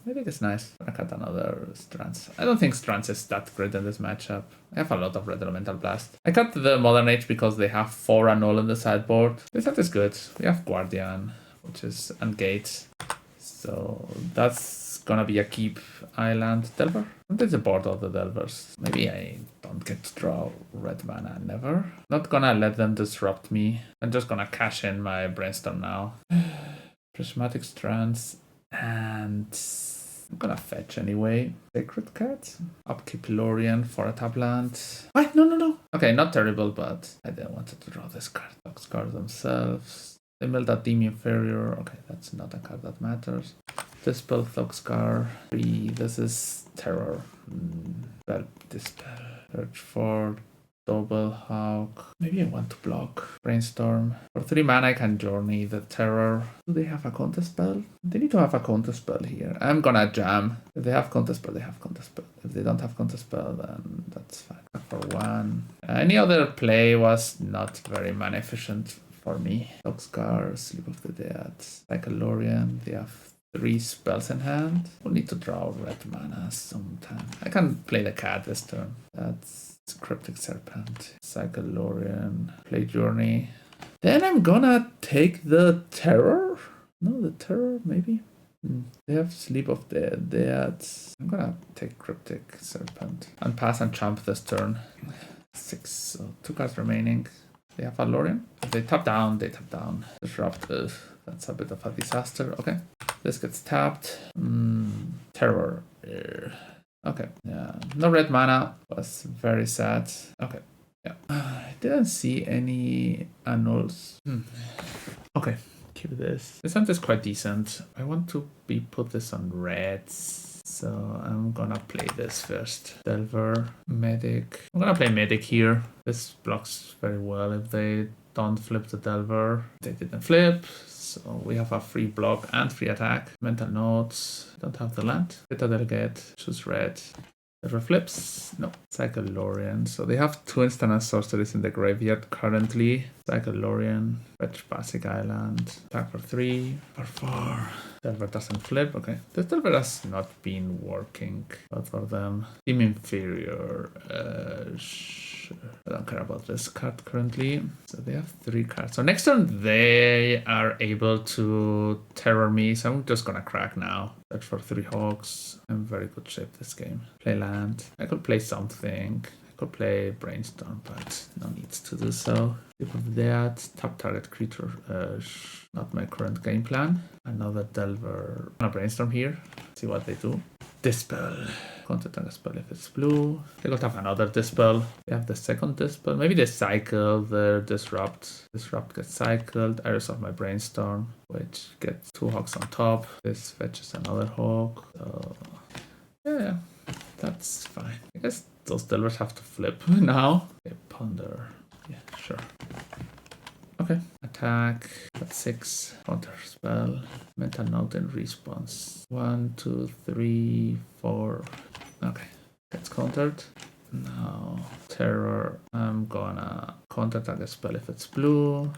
Medic is nice. I cut another Strands. I don't think Strands is that great in this matchup. I have a lot of Red Elemental Blast. I cut the Modern Age because they have 4 Annul in the sideboard. This set is good. We have Guardian, which is Ungate. So that's gonna be a keep island. Delver? There's a board of the Delvers. Maybe I don't get to draw red mana, never. Not gonna let them disrupt me. I'm just gonna cash in my Brainstorm now. Prismatic Strands. And I'm gonna fetch anyway. Sacred Cat. Upkeep Lorien for a tap land. Wait, no. Okay, not terrible, but I didn't want to draw this card. Boxcar themselves. They milled a Team Inferior. Okay, that's not a card that matters. Dispel, Thoughtscar. 3. This is Terror. Dispel. Search for Double Hawk. Maybe I want to block Brainstorm. For 3 mana, I can Journey the Terror. Do they have a counter spell? They need to have a counter spell here. I'm gonna jam. If they have counter spell, they have counter spell. If they don't have counter spell, then that's fine. For 1. Any other play was not very mana efficient for me. Thoughtscar, Sleep of the Dead, Lorien. They have 3 spells in hand. We'll need to draw red mana sometime. I can play the cat this turn. That's Cryptic Serpent, Lorien, play Journey. Then I'm gonna take the Terror. No, the Terror, maybe. They have Sleep of the Dead. I'm gonna take Cryptic Serpent and pass and champ this turn. 6, so 2 cards remaining. They have a Lorien. If they tap down, they tap down. Disrupt. That's a bit of a disaster. Okay. This gets tapped. Terror. Okay. Yeah. No red mana. Was very sad. Okay. Yeah. I didn't see any annuls. Okay. Keep this. This hunt is quite decent. I want to put this on reds. So I'm gonna play this first. Delver, Medic. I'm gonna play Medic here. This blocks very well if they don't flip the Delver. They didn't flip. So we have a free block and free attack. Mental Notes. Don't have the land. Get a Delegate. Choose red. Delver flips. No. Lorien. So they have 2 instant and sorceries in the graveyard currently. Lorien. Fetch Basic Island. Attack for 3. For 4. Delver doesn't flip. Okay. This Delver has not been working out for them. Team Inferior. Sure. I don't care about this card currently. So they have 3 cards. So next turn they are able to terror me. So I'm just gonna crack now. Search for 3 Hawks. I'm in very good shape this game. Play land. I could play something. I could play Brainstorm, but no need to do so. Tip of that. Tap target creature. Not my current game plan. Another Delver. I'm gonna Brainstorm here. See what they do. Dispel. Counter target spell if it's blue. They could have another Dispel. They have the second Dispel. Maybe they cycle their Disrupt. Disrupt gets cycled. I resolve my Brainstorm, which gets 2 Hawks on top. This fetches another Hawk. So yeah, that's fine. I guess those Delvers have to flip now. Okay, Ponder. Yeah, sure. Okay. Attack. That's 6. Counter spell. Mental Note in response. 1, 2, 3, 4. Okay. Gets countered. Now Terror. I'm gonna counter target spell if it's blue.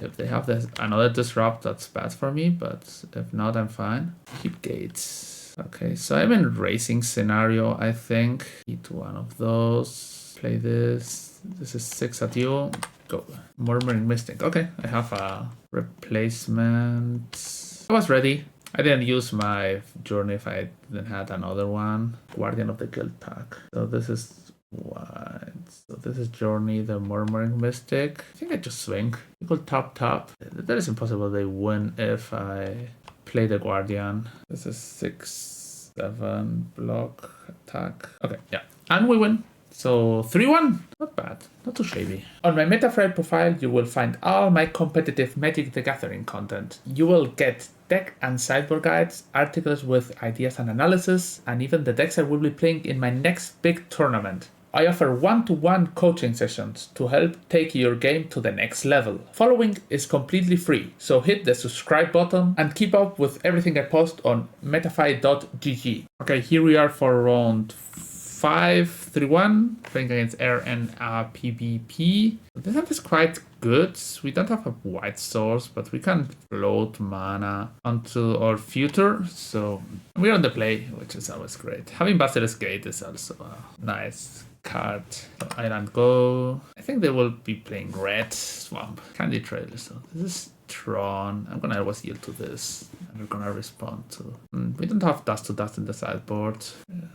If they have this another Disrupt, that's bad for me, but if not, I'm fine. Keep Gates. Okay, so I'm in racing scenario, I think. Eat one of those. Play this. This is 6 at you. Go. Murmuring Mystic. Okay, I have a replacement. I was ready. I didn't use my Journey if I didn't have another one. Guardian of the Guild pack. So this is what? So this is Journey, the Murmuring Mystic. I think I just swing. You could tap. That is impossible. They win if I play the Guardian. This is 6, 7, block, attack. Okay, yeah. And we win. So 3-1, not bad, not too shabby. On my Metafrail profile, you will find all my competitive Magic the Gathering content. You will get deck and sideboard guides, articles with ideas and analysis, and even the decks I will be playing in my next big tournament. I offer one-to-one coaching sessions to help take your game to the next level. Following is completely free, so hit the subscribe button and keep up with everything I post on metafy.gg. Okay, here we are for round 5. 5-3-1, playing against Air and PvP. This hand is quite good. We don't have a white source, but we can float mana onto our future. So we're on the play, which is always great. Having Basilisk Gate is also a nice card. So Island Go. I think they will be playing red Swamp. Candy Trail. So this is Tron. I'm gonna always yield to this. And we're gonna respond to. We don't have Dust to Dust in the sideboard. Yeah.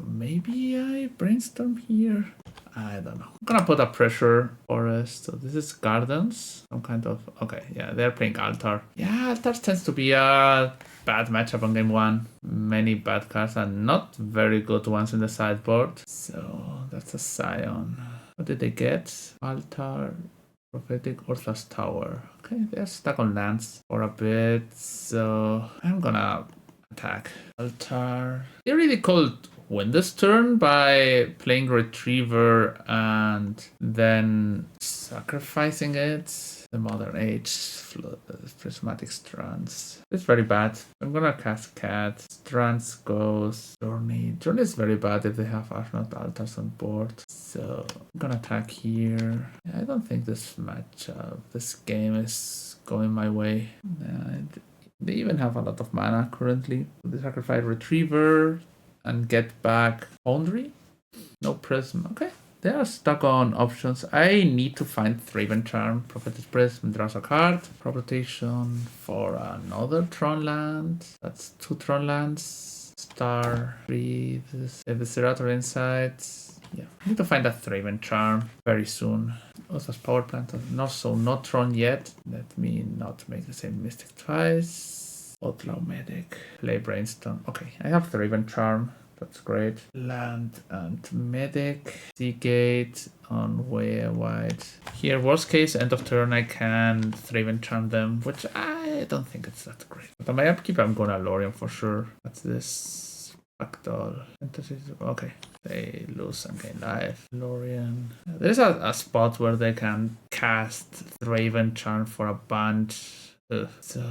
Maybe I brainstorm here. I don't know. I'm gonna put a pressure forest. So this is Gardens. Some kind of. Okay, yeah, they're playing Altar. Yeah, Altar tends to be a bad matchup on game one. Many bad cards and not very good ones in the sideboard. So that's a Scion. What did they get? Altar, Prophetic, Ortha's Tower. Okay, they're stuck on lands for a bit. So I'm gonna attack. Altar. They really could win this turn by playing Retriever and then sacrificing it. The Modern Age, Prismatic Strands. It's very bad. I'm gonna cast Cat. Strands goes. Journey. Journey is very bad if they have Ashnot Altars on board. So I'm gonna attack here. I don't think this matchup, this game is going my way. They even have a lot of mana currently. They sacrifice Retriever and get back Foundry. No Prism. Okay. They are stuck on options. I need to find Thraven Charm. Prophetic Prism draws a card. Crop rotation for another Tron land. That's 2 Tron lands. Star, 3, Eviscerator Insights. Yeah, I need to find that Thraven Charm very soon. Also, Power Plant. Not Tron yet. Let me not make the same mistake twice. Outlaw Medic. Play Brainstorm. Okay, I have Thraven Charm. That's great. Land and Medic. Seagate on way wide. Here, worst case, end of turn, I can Thraven Charm them, which I don't think it's that great. But on my upkeep, I'm gonna Lorien for sure. That's this. Backdoor. Okay. They lose and gain life. Lorien. There's a spot where they can cast Thraven Charm for a bunch. So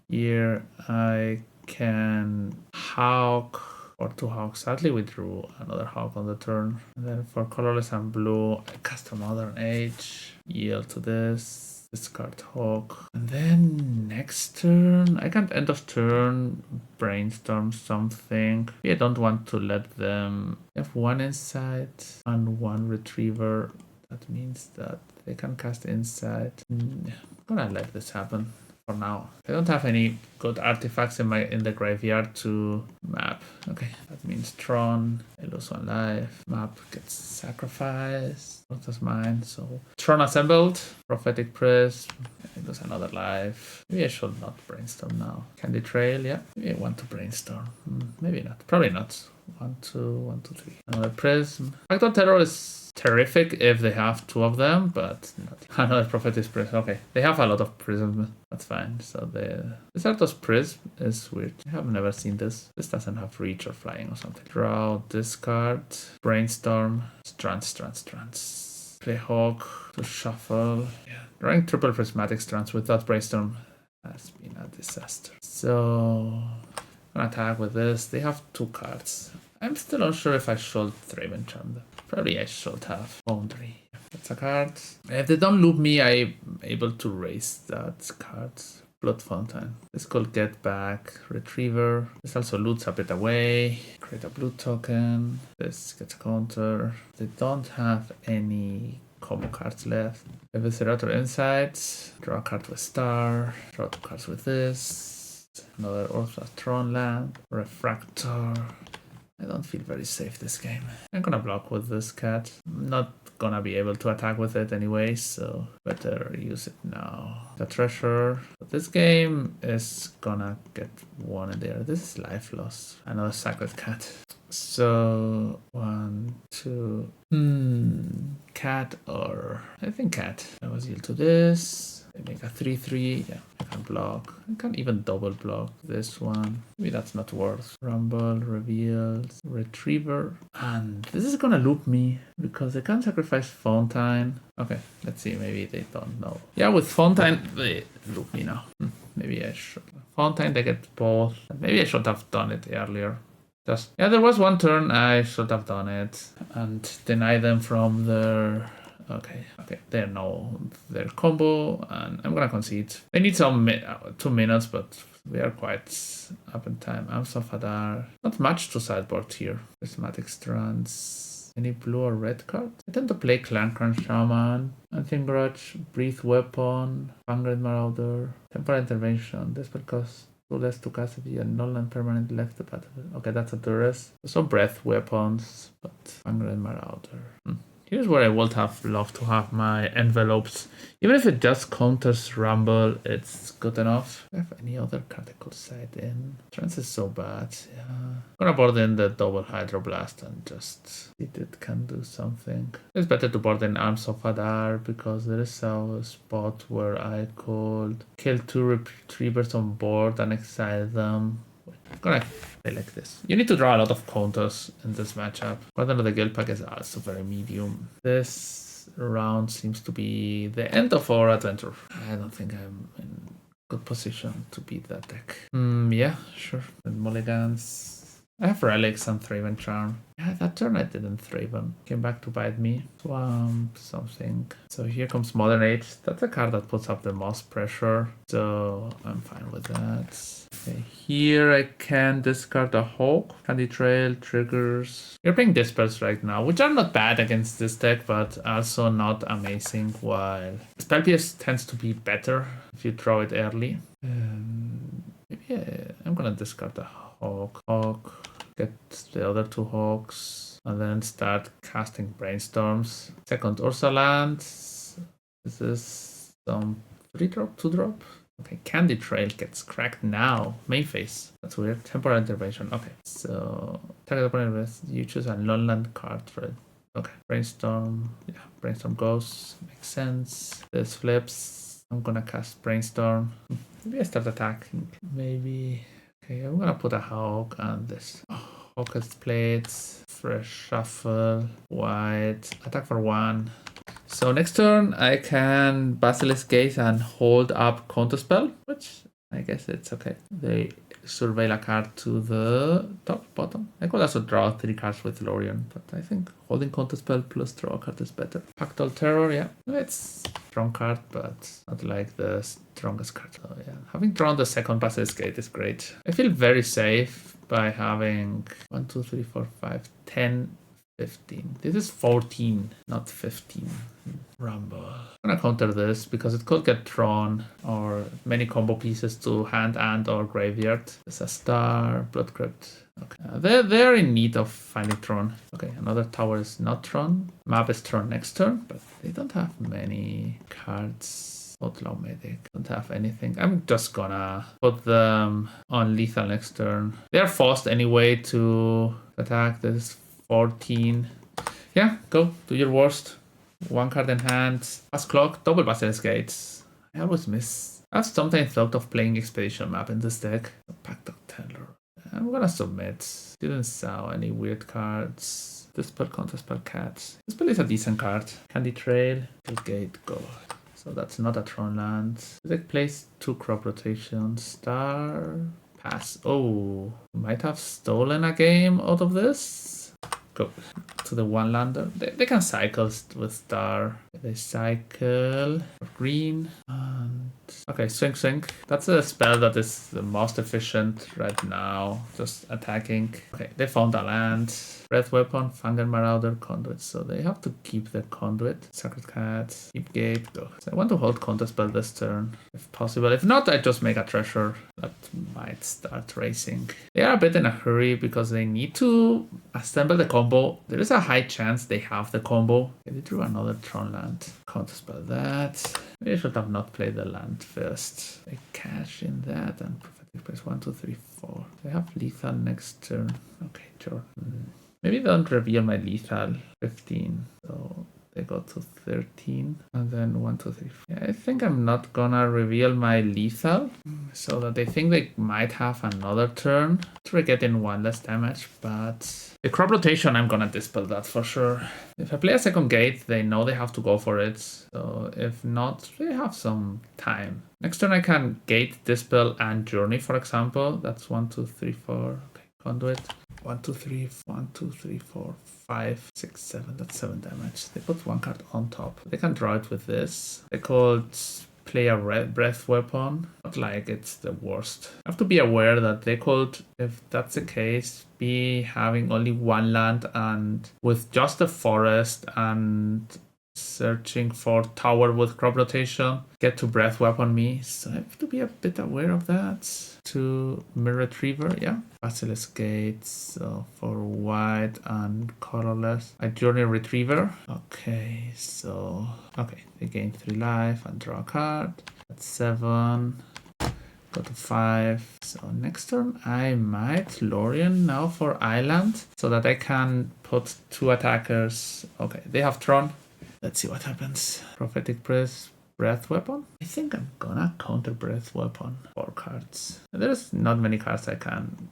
here I can Hawk. Or 2 Hawks. Sadly, we drew another Hawk on the turn. And then for colorless and blue, I cast a Modern Age. Yield to this. Discard Hawk. And then next turn, I can't end of turn brainstorm something. I don't want to let them have 1 Insight and 1 Retriever. That means that they can cast Insight. I'm gonna let this happen. For now, I don't have any good artifacts in the graveyard to map. Okay, that means Tron. I lose 1 life. Map gets sacrificed. What is mine? So Tron assembled. Prophetic Prism. I lose another life. Maybe I should not brainstorm now. Candy Trail. Yeah, maybe I want to brainstorm. Maybe not. Probably not. 1, 2, 1, 2, 3. Another Prism. Backdoor Terror is terrific if they have 2 of them, but not. Another Prophetic Prism. Okay, they have a lot of Prism. That's fine. So the Zartos Prism is weird. I have never seen this. This doesn't have reach or flying or something. Draw, discard, brainstorm, strands. Play Hawk to shuffle. Yeah, drawing triple prismatic strands without brainstorm has been a disaster. So I'm gonna attack with this. They have 2 cards. I'm still unsure if I should Thraven Charm them. Probably I should have Foundry. That's a card. If they don't loop me, I'm able to raise that card. Blood Fountain. This could get back Retriever. This also loots a bit away. Create a blue token. This gets a counter. They don't have any combo cards left. Eviscerator Insights. Draw a card with Star. Draw 2 cards with this. Another Ortha Tron land. Refractor. I don't feel very safe this game. I'm gonna block with this cat. I'm not gonna be able to attack with it anyway, so better use it now. The treasure. But this game is gonna get 1 in there. This is life loss. Another sacred cat. So 1, 2. Cat or I think cat. I was yield to this. I make a 3/3. Yeah, I can block. I can even double block this one. Maybe that's not worth. Rumble, reveals, Retriever. And this is gonna loop me because I can't sacrifice Fontaine. Okay, let's see. Maybe they don't know. Yeah, with Fontaine, they loop me now. Maybe I should. Fontaine, they get both. Maybe I should have done it earlier. Just, yeah, there was one turn I should have done it and deny them from their... Okay, they know their combo, and I'm gonna concede. They need some 2 minutes, but we are quite up in time. I'm Safadar. Not much to sideboard here. Prismatic Strands. Any blue or red card? I tend to play Clan Crunch Shaman, Anthing Grudge, Breathe Weapon, Vanguard Marauder, Temporal Intervention. This will cost 2 less to cast if you null and permanent left the battlefield. Okay, that's a duress. Some breath weapons, but Vanguard Marauder. Here's where I would have loved to have my envelopes. Even if it just counters Rumble, it's good enough. Do I have any other card I could side in? Trance is so bad. Yeah. I'm gonna board in the double Hydroblast and just see if it can do something. It's better to board in Arms of Hadar because there is a spot where I could kill 2 retrievers on board and exile them. I'm gonna play like this. You need to draw a lot of counters in this matchup. But the guild pack is also very medium. This round seems to be the end of our adventure. I don't think I'm in good position to beat that deck. Yeah, sure. And mulligans. I have Relics and Thraven Charm. Yeah, that turn I didn't Thraven. Came back to bite me. Swamp, something. So here comes Modern Age. That's a card that puts up the most pressure. So I'm fine with that. Okay, here I can discard a Hawk. Candy Trail, triggers. You're playing Dispels right now, which are not bad against this deck, but also not amazing, while Spell PS tends to be better if you draw it early. Maybe I'm gonna discard a Hawk, get the other 2 Hawks, and then start casting Brainstorms. Second Ursa land. This is some 3-drop, 2-drop. Okay, Candy Trail gets cracked now. Main phase. That's weird. Temporal Intervention. Okay, so target opponent, you choose a non-land card for it. Okay, Brainstorm. Yeah, Brainstorm goes. Makes sense. This flips. I'm gonna cast Brainstorm. Maybe I start attacking. Maybe. Okay, I'm gonna put a Hawk and this. Hawk is played. Fresh shuffle. White. Attack for 1. So next turn I can Basilisk Gaze and hold up Counterspell, which I guess it's okay. They surveil a card to the top, bottom. I could also draw 3 cards with Lorien, but I think holding Counterspell plus draw a card is better. Pactal Terror, yeah. It's a strong card, but not like the strongest card. So yeah, having drawn the second Basilisk Gate is great. I feel very safe by having 1, 2, 3, 4, 5, 10, 15. This is 14, not 15. Rumble. I'm gonna counter this because it could get Tron or many combo pieces to hand and or graveyard. There's a Star, Blood Crypt. Okay, they're in need of finding Tron. Okay, another tower is not Tron. Map is Tron next turn, but they don't have many cards. Outlaw Medic. Don't have anything. I'm just gonna put them on lethal next turn. They're forced anyway to attack. This is 14. Yeah, go. Do your worst. 1 card in hand. Pass clock. Double Basilisk Gates. I always miss. I've sometimes thought of playing Expedition Map in this deck. Pact of Teller. I'm gonna submit. Didn't saw any weird cards. Dispel, Counterspell, Cats. Dispel is a decent card. Candy Trail. Gate, go. So that's not a Tron land. The deck plays 2 crop rotations. Star. Pass. Oh. Might have stolen a game out of this. Go to the 1-lander. They can cycle with Star. They cycle green. And okay, swing. That's a spell that is the most efficient right now. Just attacking. Okay, they found a land. Breath Weapon, Fangar Marauder, Conduit. So they have to keep the Conduit. Sacred Cat, Keep Gate, go. So I want to hold Counterspell this turn, if possible. If not, I just make a Treasure that might start racing. They are a bit in a hurry because they need to assemble the combo. There is a high chance they have the combo. Okay, they drew another Tron land. Counterspell that. Maybe I should have not played the land first. I cash in that and Prophetic Press 1, 2, 3, 4. They have lethal next turn. Okay, sure. Maybe don't reveal my lethal. 15. So they go to 13. And then 1, 2, 3, 4. Yeah, I think I'm not gonna reveal my lethal. So that they think they might have another turn. To get in 1 less damage. But the crop rotation, I'm gonna dispel that for sure. If I play a second gate, they know they have to go for it. So if not, they have some time. Next turn I can gate, dispel, and journey, for example. That's 1, 2, 3, 4. Okay, Conduit. 1, 2, 3, 1, 2, 3, 4, 5, 6, 7. That's 7 damage. They put one card on top. They can draw it with this. They could play a red breath weapon. Not like it's the worst. I have to be aware that they could, if that's the case, be having only one land and with just a forest and searching for tower with crop rotation, get to breath weapon me. So I have to be a bit aware of that. To mirror retriever, yeah. Basilisk gates, so for white and colorless. A journey retriever. Okay, so okay, they gain 3 life and draw a card. That's 7. Go to 5. So next turn I might Lorien now for island so that I can put 2 attackers. Okay, they have Tron. Let's see what happens. Prophetic breath weapon. I think I'm gonna counter breath weapon. 4 cards. There's not many cards I can.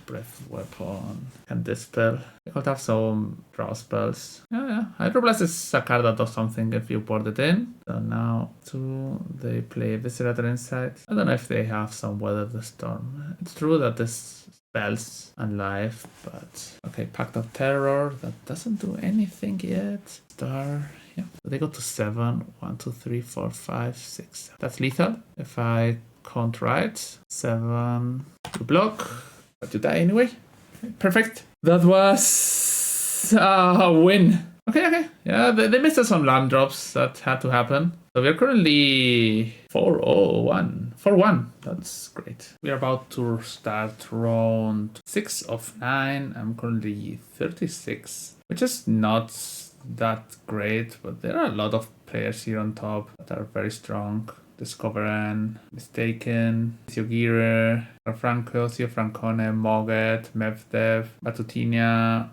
Breath weapon. Can dispel. I could have some draw spells. Yeah. Hydroblast is a card that does something if you board it in. So now 2, they play Viscerator Insight. I don't know if they have some Weather the Storm. It's true that this spells and life, but okay, Pact of Terror. That doesn't do anything yet. Star. Yeah, so they go to 7. 1, 2, 3, 4, 5, 6. That's lethal. If I count right, 7. You block, but you die anyway. Perfect. That was a win. Okay. Yeah, they missed us some land drops. That had to happen. So we're currently 4-0-1. 4-1. That's great. We are about to start round 6 of 9. I'm currently 36, which is not that great, but there are a lot of players here on top that are very strong. Discoveran, Mistaken, Siogire, Franco, Sio Francone, Moget, Mevdev, Batutina,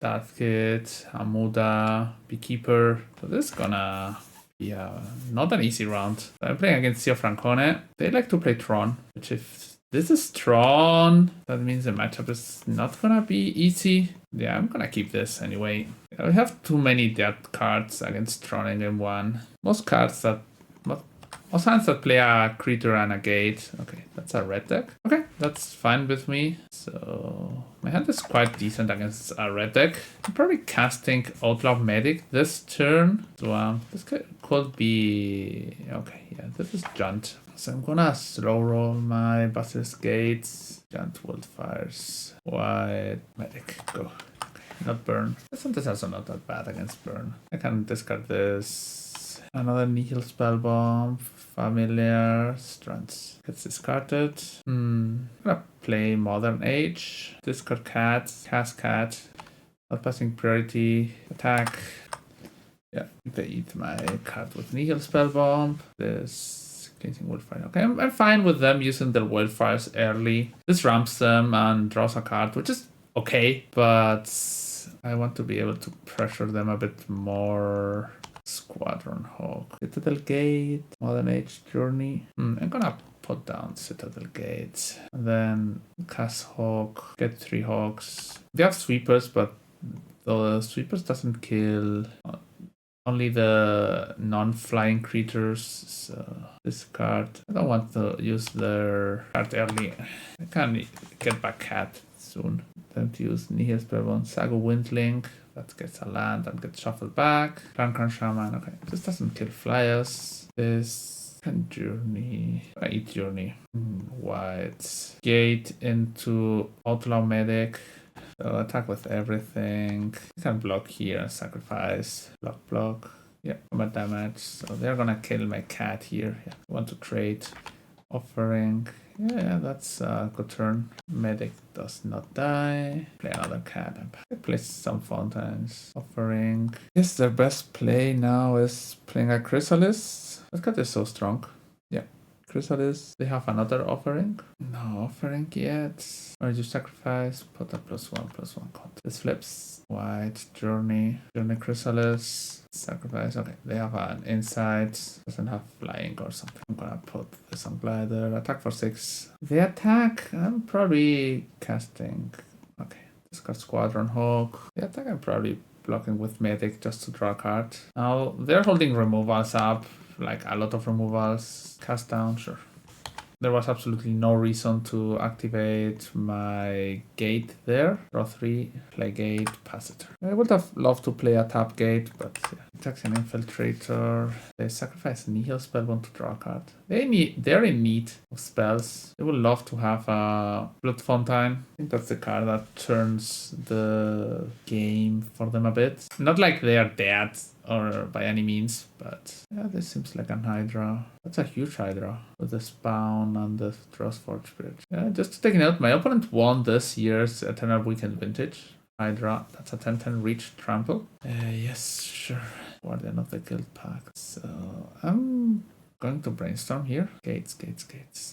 Darthkit, Amuda, Beekeeper. So this is gonna be not an easy round. I'm playing against Sio Francone. They like to play Tron, which if this is Tron, that means the matchup is not gonna be easy. Yeah, I'm gonna keep this anyway. I have too many dead cards against Tron in game 1. Most hands that play a creature and a gate. Okay, that's a red deck. Okay, that's fine with me. So my hand is quite decent against a red deck. I'm probably casting Outlaw Medic this turn. So this could be okay. Yeah, this is Junt. So I'm gonna slow roll my Basilisk Gates, Giant Wildfires, White Medic, go. Okay, not Burn. This one is also not that bad against Burn. I can discard this. Another Nihil Spellbomb, Familiar, Strengths. Gets discarded. I'm gonna play Modern Age, discard Cat, cast Cat, not passing priority, attack. Yeah, they eat my card with Nihil Spellbomb. This Cleansing Wildfire. Okay, I'm fine with them using their Wildfires early. This ramps them and draws a card, which is okay, but I want to be able to pressure them a bit more. Squadron Hawk. Citadel Gate, Modern Age Journey. I'm gonna put down Citadel Gate. And then cast Hawk, get 3 Hawks. We have Sweepers, but the Sweepers doesn't kill only the non-flying creatures. So this card, I don't want to use their card early. I can get back Cat soon. Time to use Nihil Spellbomb, Sago Windlink. That gets a land and gets shuffled back. Clan Shaman, okay. This doesn't kill flyers. This can journey. I eat journey. White. Gate into Outlaw Medic. So attack with everything. You can block here and sacrifice. Block. Yeah, combat damage. So they're gonna kill my cat here. Yeah. I want to trade. Offering. Yeah, that's a good turn. Medic does not die. Play another cat. I play some fountains. Offering. Yes, their best play now is playing a Chrysalis. That card is so strong. Yeah. Chrysalis. They have another offering. No offering yet. Or you sacrifice. Put a +1/+1 count. This flips. White. Journey Chrysalis. Sacrifice. Okay, they have an insight. Doesn't have flying or something. I'm gonna put this on glider. Attack for 6. The attack, I'm probably casting. Okay, discard Squadron Hawk. The attack, I'm probably blocking with Medic just to draw a card. Now they're holding removals up, like a lot of removals. Cast down, sure. There was absolutely no reason to activate my gate there. Draw 3, play gate, pass it. I would have loved to play a tap gate, but yeah. Attacks an infiltrator. They sacrifice Nihil Spellbound to draw a card. They're in need of spells. They would love to have a Blood Fontaine. I think that's the card that turns the game for them a bit. Not like they are dead or by any means, but yeah, this seems like an Hydra. That's a huge Hydra with the Spawn and the Frostforge Bridge. Yeah, just to take a note, my opponent won this year's Eternal Weekend Vintage. Hydra, that's a 10-10 reach trample. Yes, sure. Guardian of the Guild Pack. So I'm going to brainstorm here. Gates.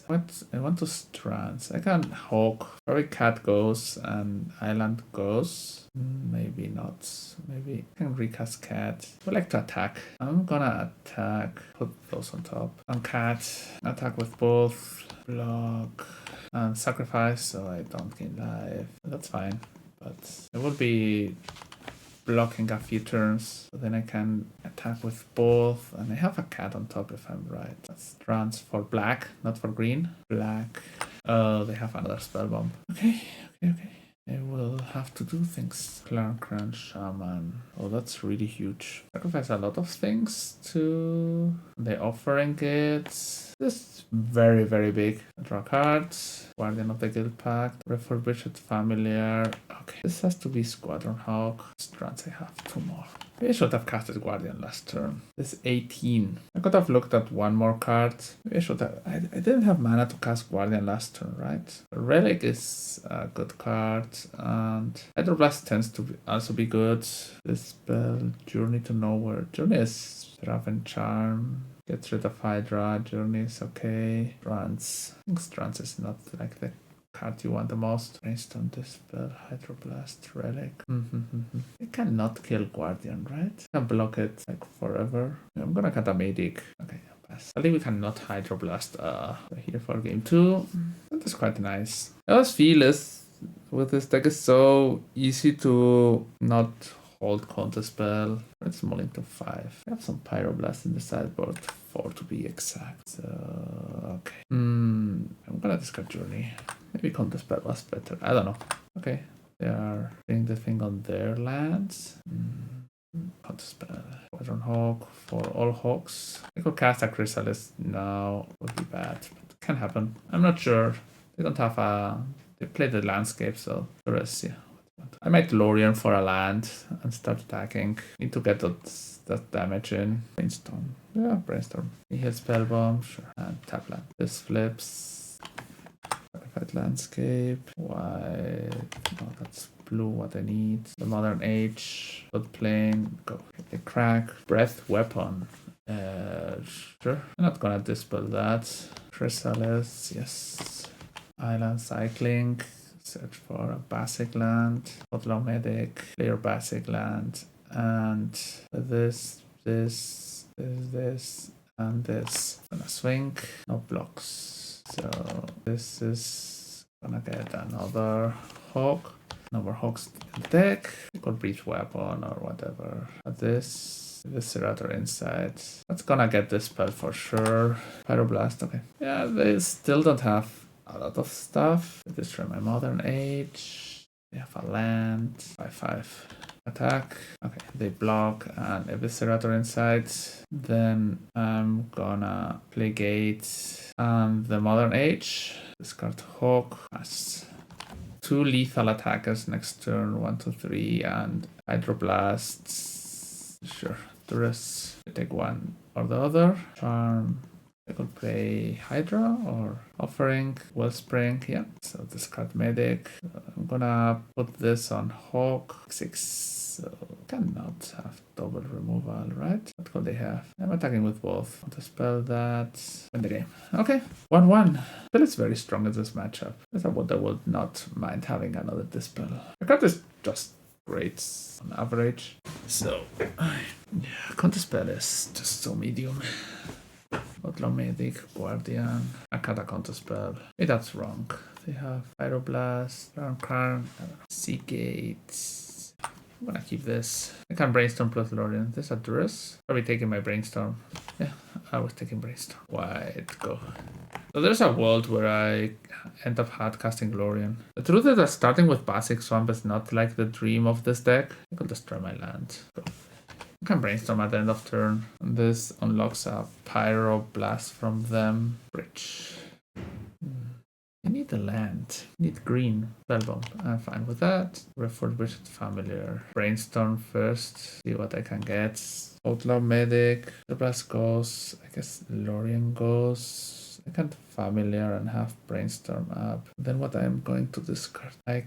I want to strands. I can Hawk. Probably Cat goes and Island goes. Maybe not. Maybe I can recast Cat. I would like to attack. I'm gonna attack. Put those on top. On Cat. Attack with both. Block. And sacrifice so I don't gain life. That's fine. But it would be blocking a few turns, so then I can attack with both, and I have a cat on top if I'm right. That's trans for black, not for green. Black. They have another spell bomb. Okay. I will have to do things. Clan Crunch, Shaman. Oh, that's really huge. Sacrifice a lot of things to the offering it. This is very, very big. Draw cards. Guardian of the Guild Pact. Refurbished Familiar. Okay, this has to be Squadron Hawk. Strands, I have 2 more. Maybe I should have casted Guardian last turn. This is 18. I could have looked at 1 more card. Maybe I should have. I didn't have mana to cast Guardian last turn, right? Relic is a good card, and Hydroblast tends to also be good. This spell, Journey to Nowhere. Journey is Raven Charm. Gets rid of Hydra. Journey is okay. Strands. I think Strands is not like the card you want the most. Brainstorm this spell, Hydroblast, Relic. I cannot kill Guardian, right? I can block it like forever. I'm gonna cut a Medic. Okay, pass. I think we cannot Hydroblast here for game 2. That's quite nice. I always feel is with this deck is so easy to not hold Counterspell. It's mulling to 5. I have some Pyroblast in the sideboard, 4 to be exact. So okay. I'm gonna discard Journey. Maybe Counterspell was better. I don't know. Okay. They are doing the thing on their lands. Counterspell. Squadron Hawk for all Hawks. I could cast a Chrysalis now. Would be bad. But it can happen. I'm not sure. They don't have a... They play the landscape, so the rest, yeah. I might Lorien for a land and start attacking. Need to get that damage in. Brainstorm. Yeah, Brainstorm. He hits Spellbomb, sure. And tap land. This flips. Sacrifice landscape. White. No, that's blue, what I need. The Modern Age. Floodplain. Go. The Crack. Breath Weapon. Sure. I'm not gonna dispel that. Chrysalis, yes. Island Cycling. Search for a basic land, Outlaw Medic, clear basic land, and this, and this. Gonna swing, no blocks. So this is gonna get another Hawk. No more Hawks in the deck. Could Breach Weapon or whatever. This Viscerator inside. That's gonna get this spell for sure. Pyroblast, okay. Yeah, they still don't have a lot of stuff. Destroy my Modern Age. They have a land. 5/5 attack. Okay, they block and Eviscerator inside. Then I'm gonna play Gate and the Modern Age. Discard Hawk. Pass. 2 lethal attackers next turn. 1, 2, 3, and Hydroblasts. Sure. The rest. I take one or the other. Charm. I could play Hydra or Offering, Wellspring, yeah. So discard Medic. I'm gonna put this on Hawk. 6. So cannot have double removal, right? What could they have? I'm attacking with both. Want to spell that. Win the game. Okay, 1-1. But it's very strong in this matchup. I would not mind having another dispel. The card is just great on average. So yeah, Counterspell is just so medium. Outlaw Medic, Guardian, a Counterspell. Maybe that's wrong. They have Pyroblast, Brown Karn, Seagate. I'm gonna keep this. I can Brainstorm plus Lorien. This is Duress. Probably taking my Brainstorm. Yeah, I was taking Brainstorm. White, go. So there's a world where I end up hard casting Glorian. The truth is that starting with basic swamp is not like the dream of this deck. I could destroy my land. So I can brainstorm at the end of turn. And this unlocks a Pyroblast from them. Bridge. I need the land. I need green. Spellbomb. I'm fine with that. Refurbished Familiar. Brainstorm first. See what I can get. Outlaw Medic. The blast goes. I guess Lorien goes. I can Familiar and have Brainstorm up. Then what I'm going to discard. I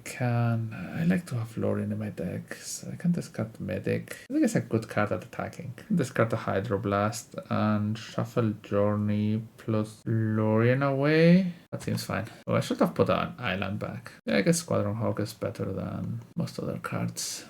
like to have Lorien in my deck. So I can discard Medic. I think it's a good card at attacking. Discard the Hydroblast and shuffle Journey plus Lorien away. That seems fine. Oh, I should have put an island back. Yeah, I guess Squadron Hawk is better than most other cards.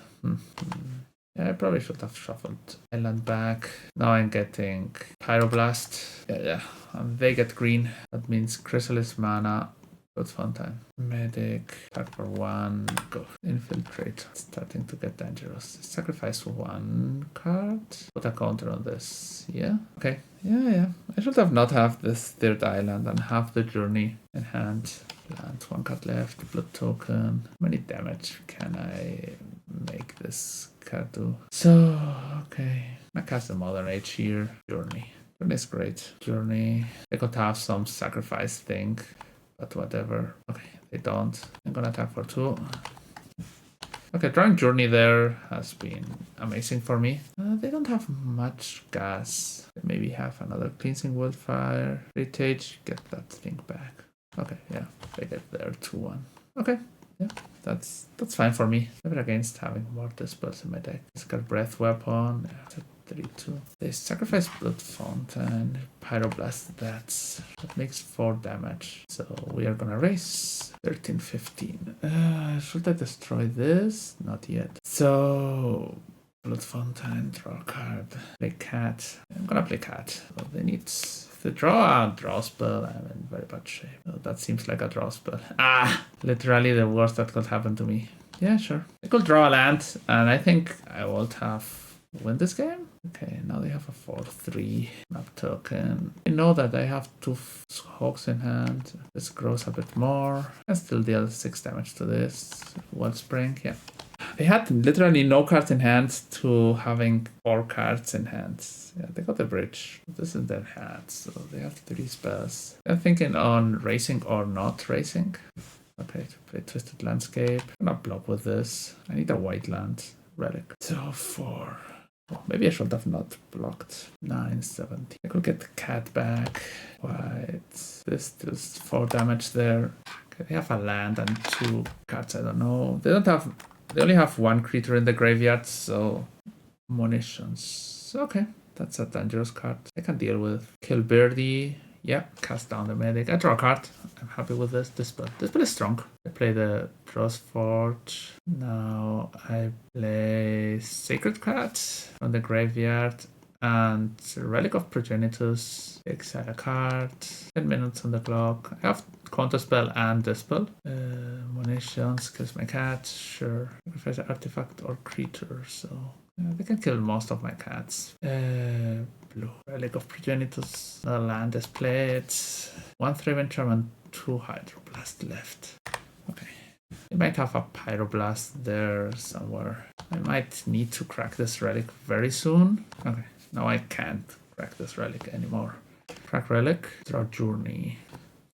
Yeah, I probably should have shuffled island back. Now I'm getting Pyroblast. Yeah. And they get green. That means Chrysalis mana. Good fun time. Medic. Attack for 1. Go. Infiltrate. It's starting to get dangerous. Sacrifice 1 card. Put a counter on this. Yeah. Okay. Yeah. I should have not have this third island and have the journey in hand. Land. 1 card left. Blood token. How many damage can I make this card do? So, okay. I cast the Modern Age here. Journey. Journey is great. Journey. They could have some sacrifice thing. But whatever. Okay, they don't. I'm gonna attack for 2. Okay, drawing Journey there has been amazing for me. They don't have much gas. They maybe have another Cleansing Wildfire. Retake, get that thing back. Okay, yeah, they get there 2-1. Okay, yeah, that's fine for me. Never against having more dispels in my deck. It's got Breath Weapon. Yeah, 3-2. They sacrifice Blood Fountain, Pyroblast, that makes 4 damage. So we are gonna race 13-15. Should I destroy this? Not yet. So Blood Fountain, draw a card, play Cat. I'm gonna play Cat. So they need to draw a draw spell. I'm in very bad shape. So that seems like a draw spell. Literally the worst that could happen to me. Yeah, sure. I could draw a land, and I think I would have win this game. Okay, now they have a 4-3 map token. I know that I have 2 Hawks in hand. This grows a bit more. I still deal 6 damage to this. Wellspring, yeah. They had literally no cards in hand to having 4 cards in hand. Yeah, they got the bridge. This is their hand, so they have 3 spells. I'm thinking on racing or not racing. Okay, to play Twisted Landscape. I'm gonna block with this. I need a white land relic. So 4. Oh, maybe I should have not blocked. 9-17. I could get the cat back. White. This deals 4 damage there. Okay, they have a land and 2 cards. I don't know. They only have 1 creature in the graveyard, so munitions. Okay, that's a dangerous card. I can deal with. Kill Birdie. Yeah, cast down the medic. I draw a card. I'm happy with this. This spell is strong. I play the Frostforge. Now I play Sacred Cat from the graveyard and Relic of Progenitus. Exile a card. 10 minutes on the clock. I have Counterspell and Dispel. Munitions, kills my cat. Sure. Sacrifice an artifact or creature. So they can kill most of my cats. Blue. Relic of Progenitus. Another land is played. 1 Thraven Charm and 2 Hydroblast left. Okay. I might have a Pyroblast there somewhere. I might need to crack this relic very soon. Okay. Now I can't crack this relic anymore. Crack relic. Draw Journey.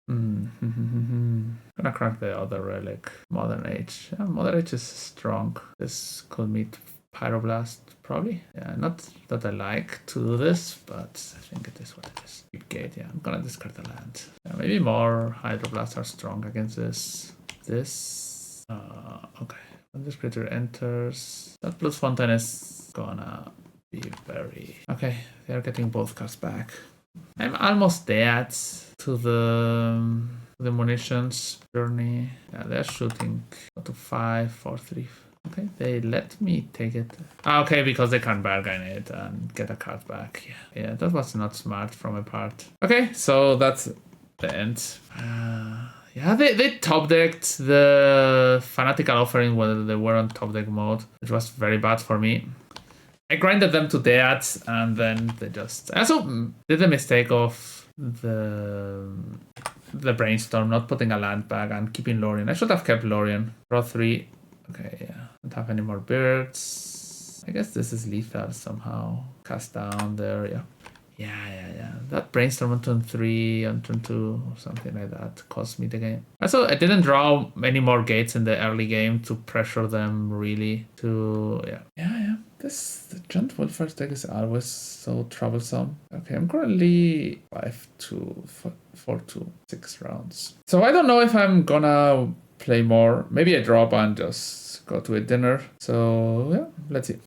Gonna crack the other relic. Modern Age. Yeah, Modern Age is strong. This could meet Pyroblast, probably. Yeah, not that I like to do this, but I think it is what it is. Keep Gate, yeah. I'm gonna discard the land. Yeah, maybe more Hydroblasts are strong against this. Okay. When this creature enters, that Blood Fountain is gonna be very... Okay, they're getting both cards back. I'm almost dead to the munitions journey. Yeah, they're shooting to 5, 4, 3. Okay, they let me take it. Okay, because they can't bargain it and get a card back. Yeah, that was not smart from my part. Okay, so that's the end. Yeah, they top decked the Fanatical Offering when they were on top deck mode, which was very bad for me. I grinded them to death, and then they just... I also did the mistake of the brainstorm, not putting a land back and keeping Lorien. I should have kept Lorien. Draw 3. Okay, yeah. Don't have any more birds. I guess this is lethal somehow. Cast down there, yeah. Yeah. That brainstorm on turn 3, on turn 2, or something like that cost me the game. Also, I didn't draw any more gates in the early game to pressure them really to, yeah. The Giant Wildfire deck is always so troublesome. Okay, I'm currently 4-2, 6 rounds. So I don't know if I'm gonna play more. Maybe I drop and just go to a dinner. So yeah, let's see.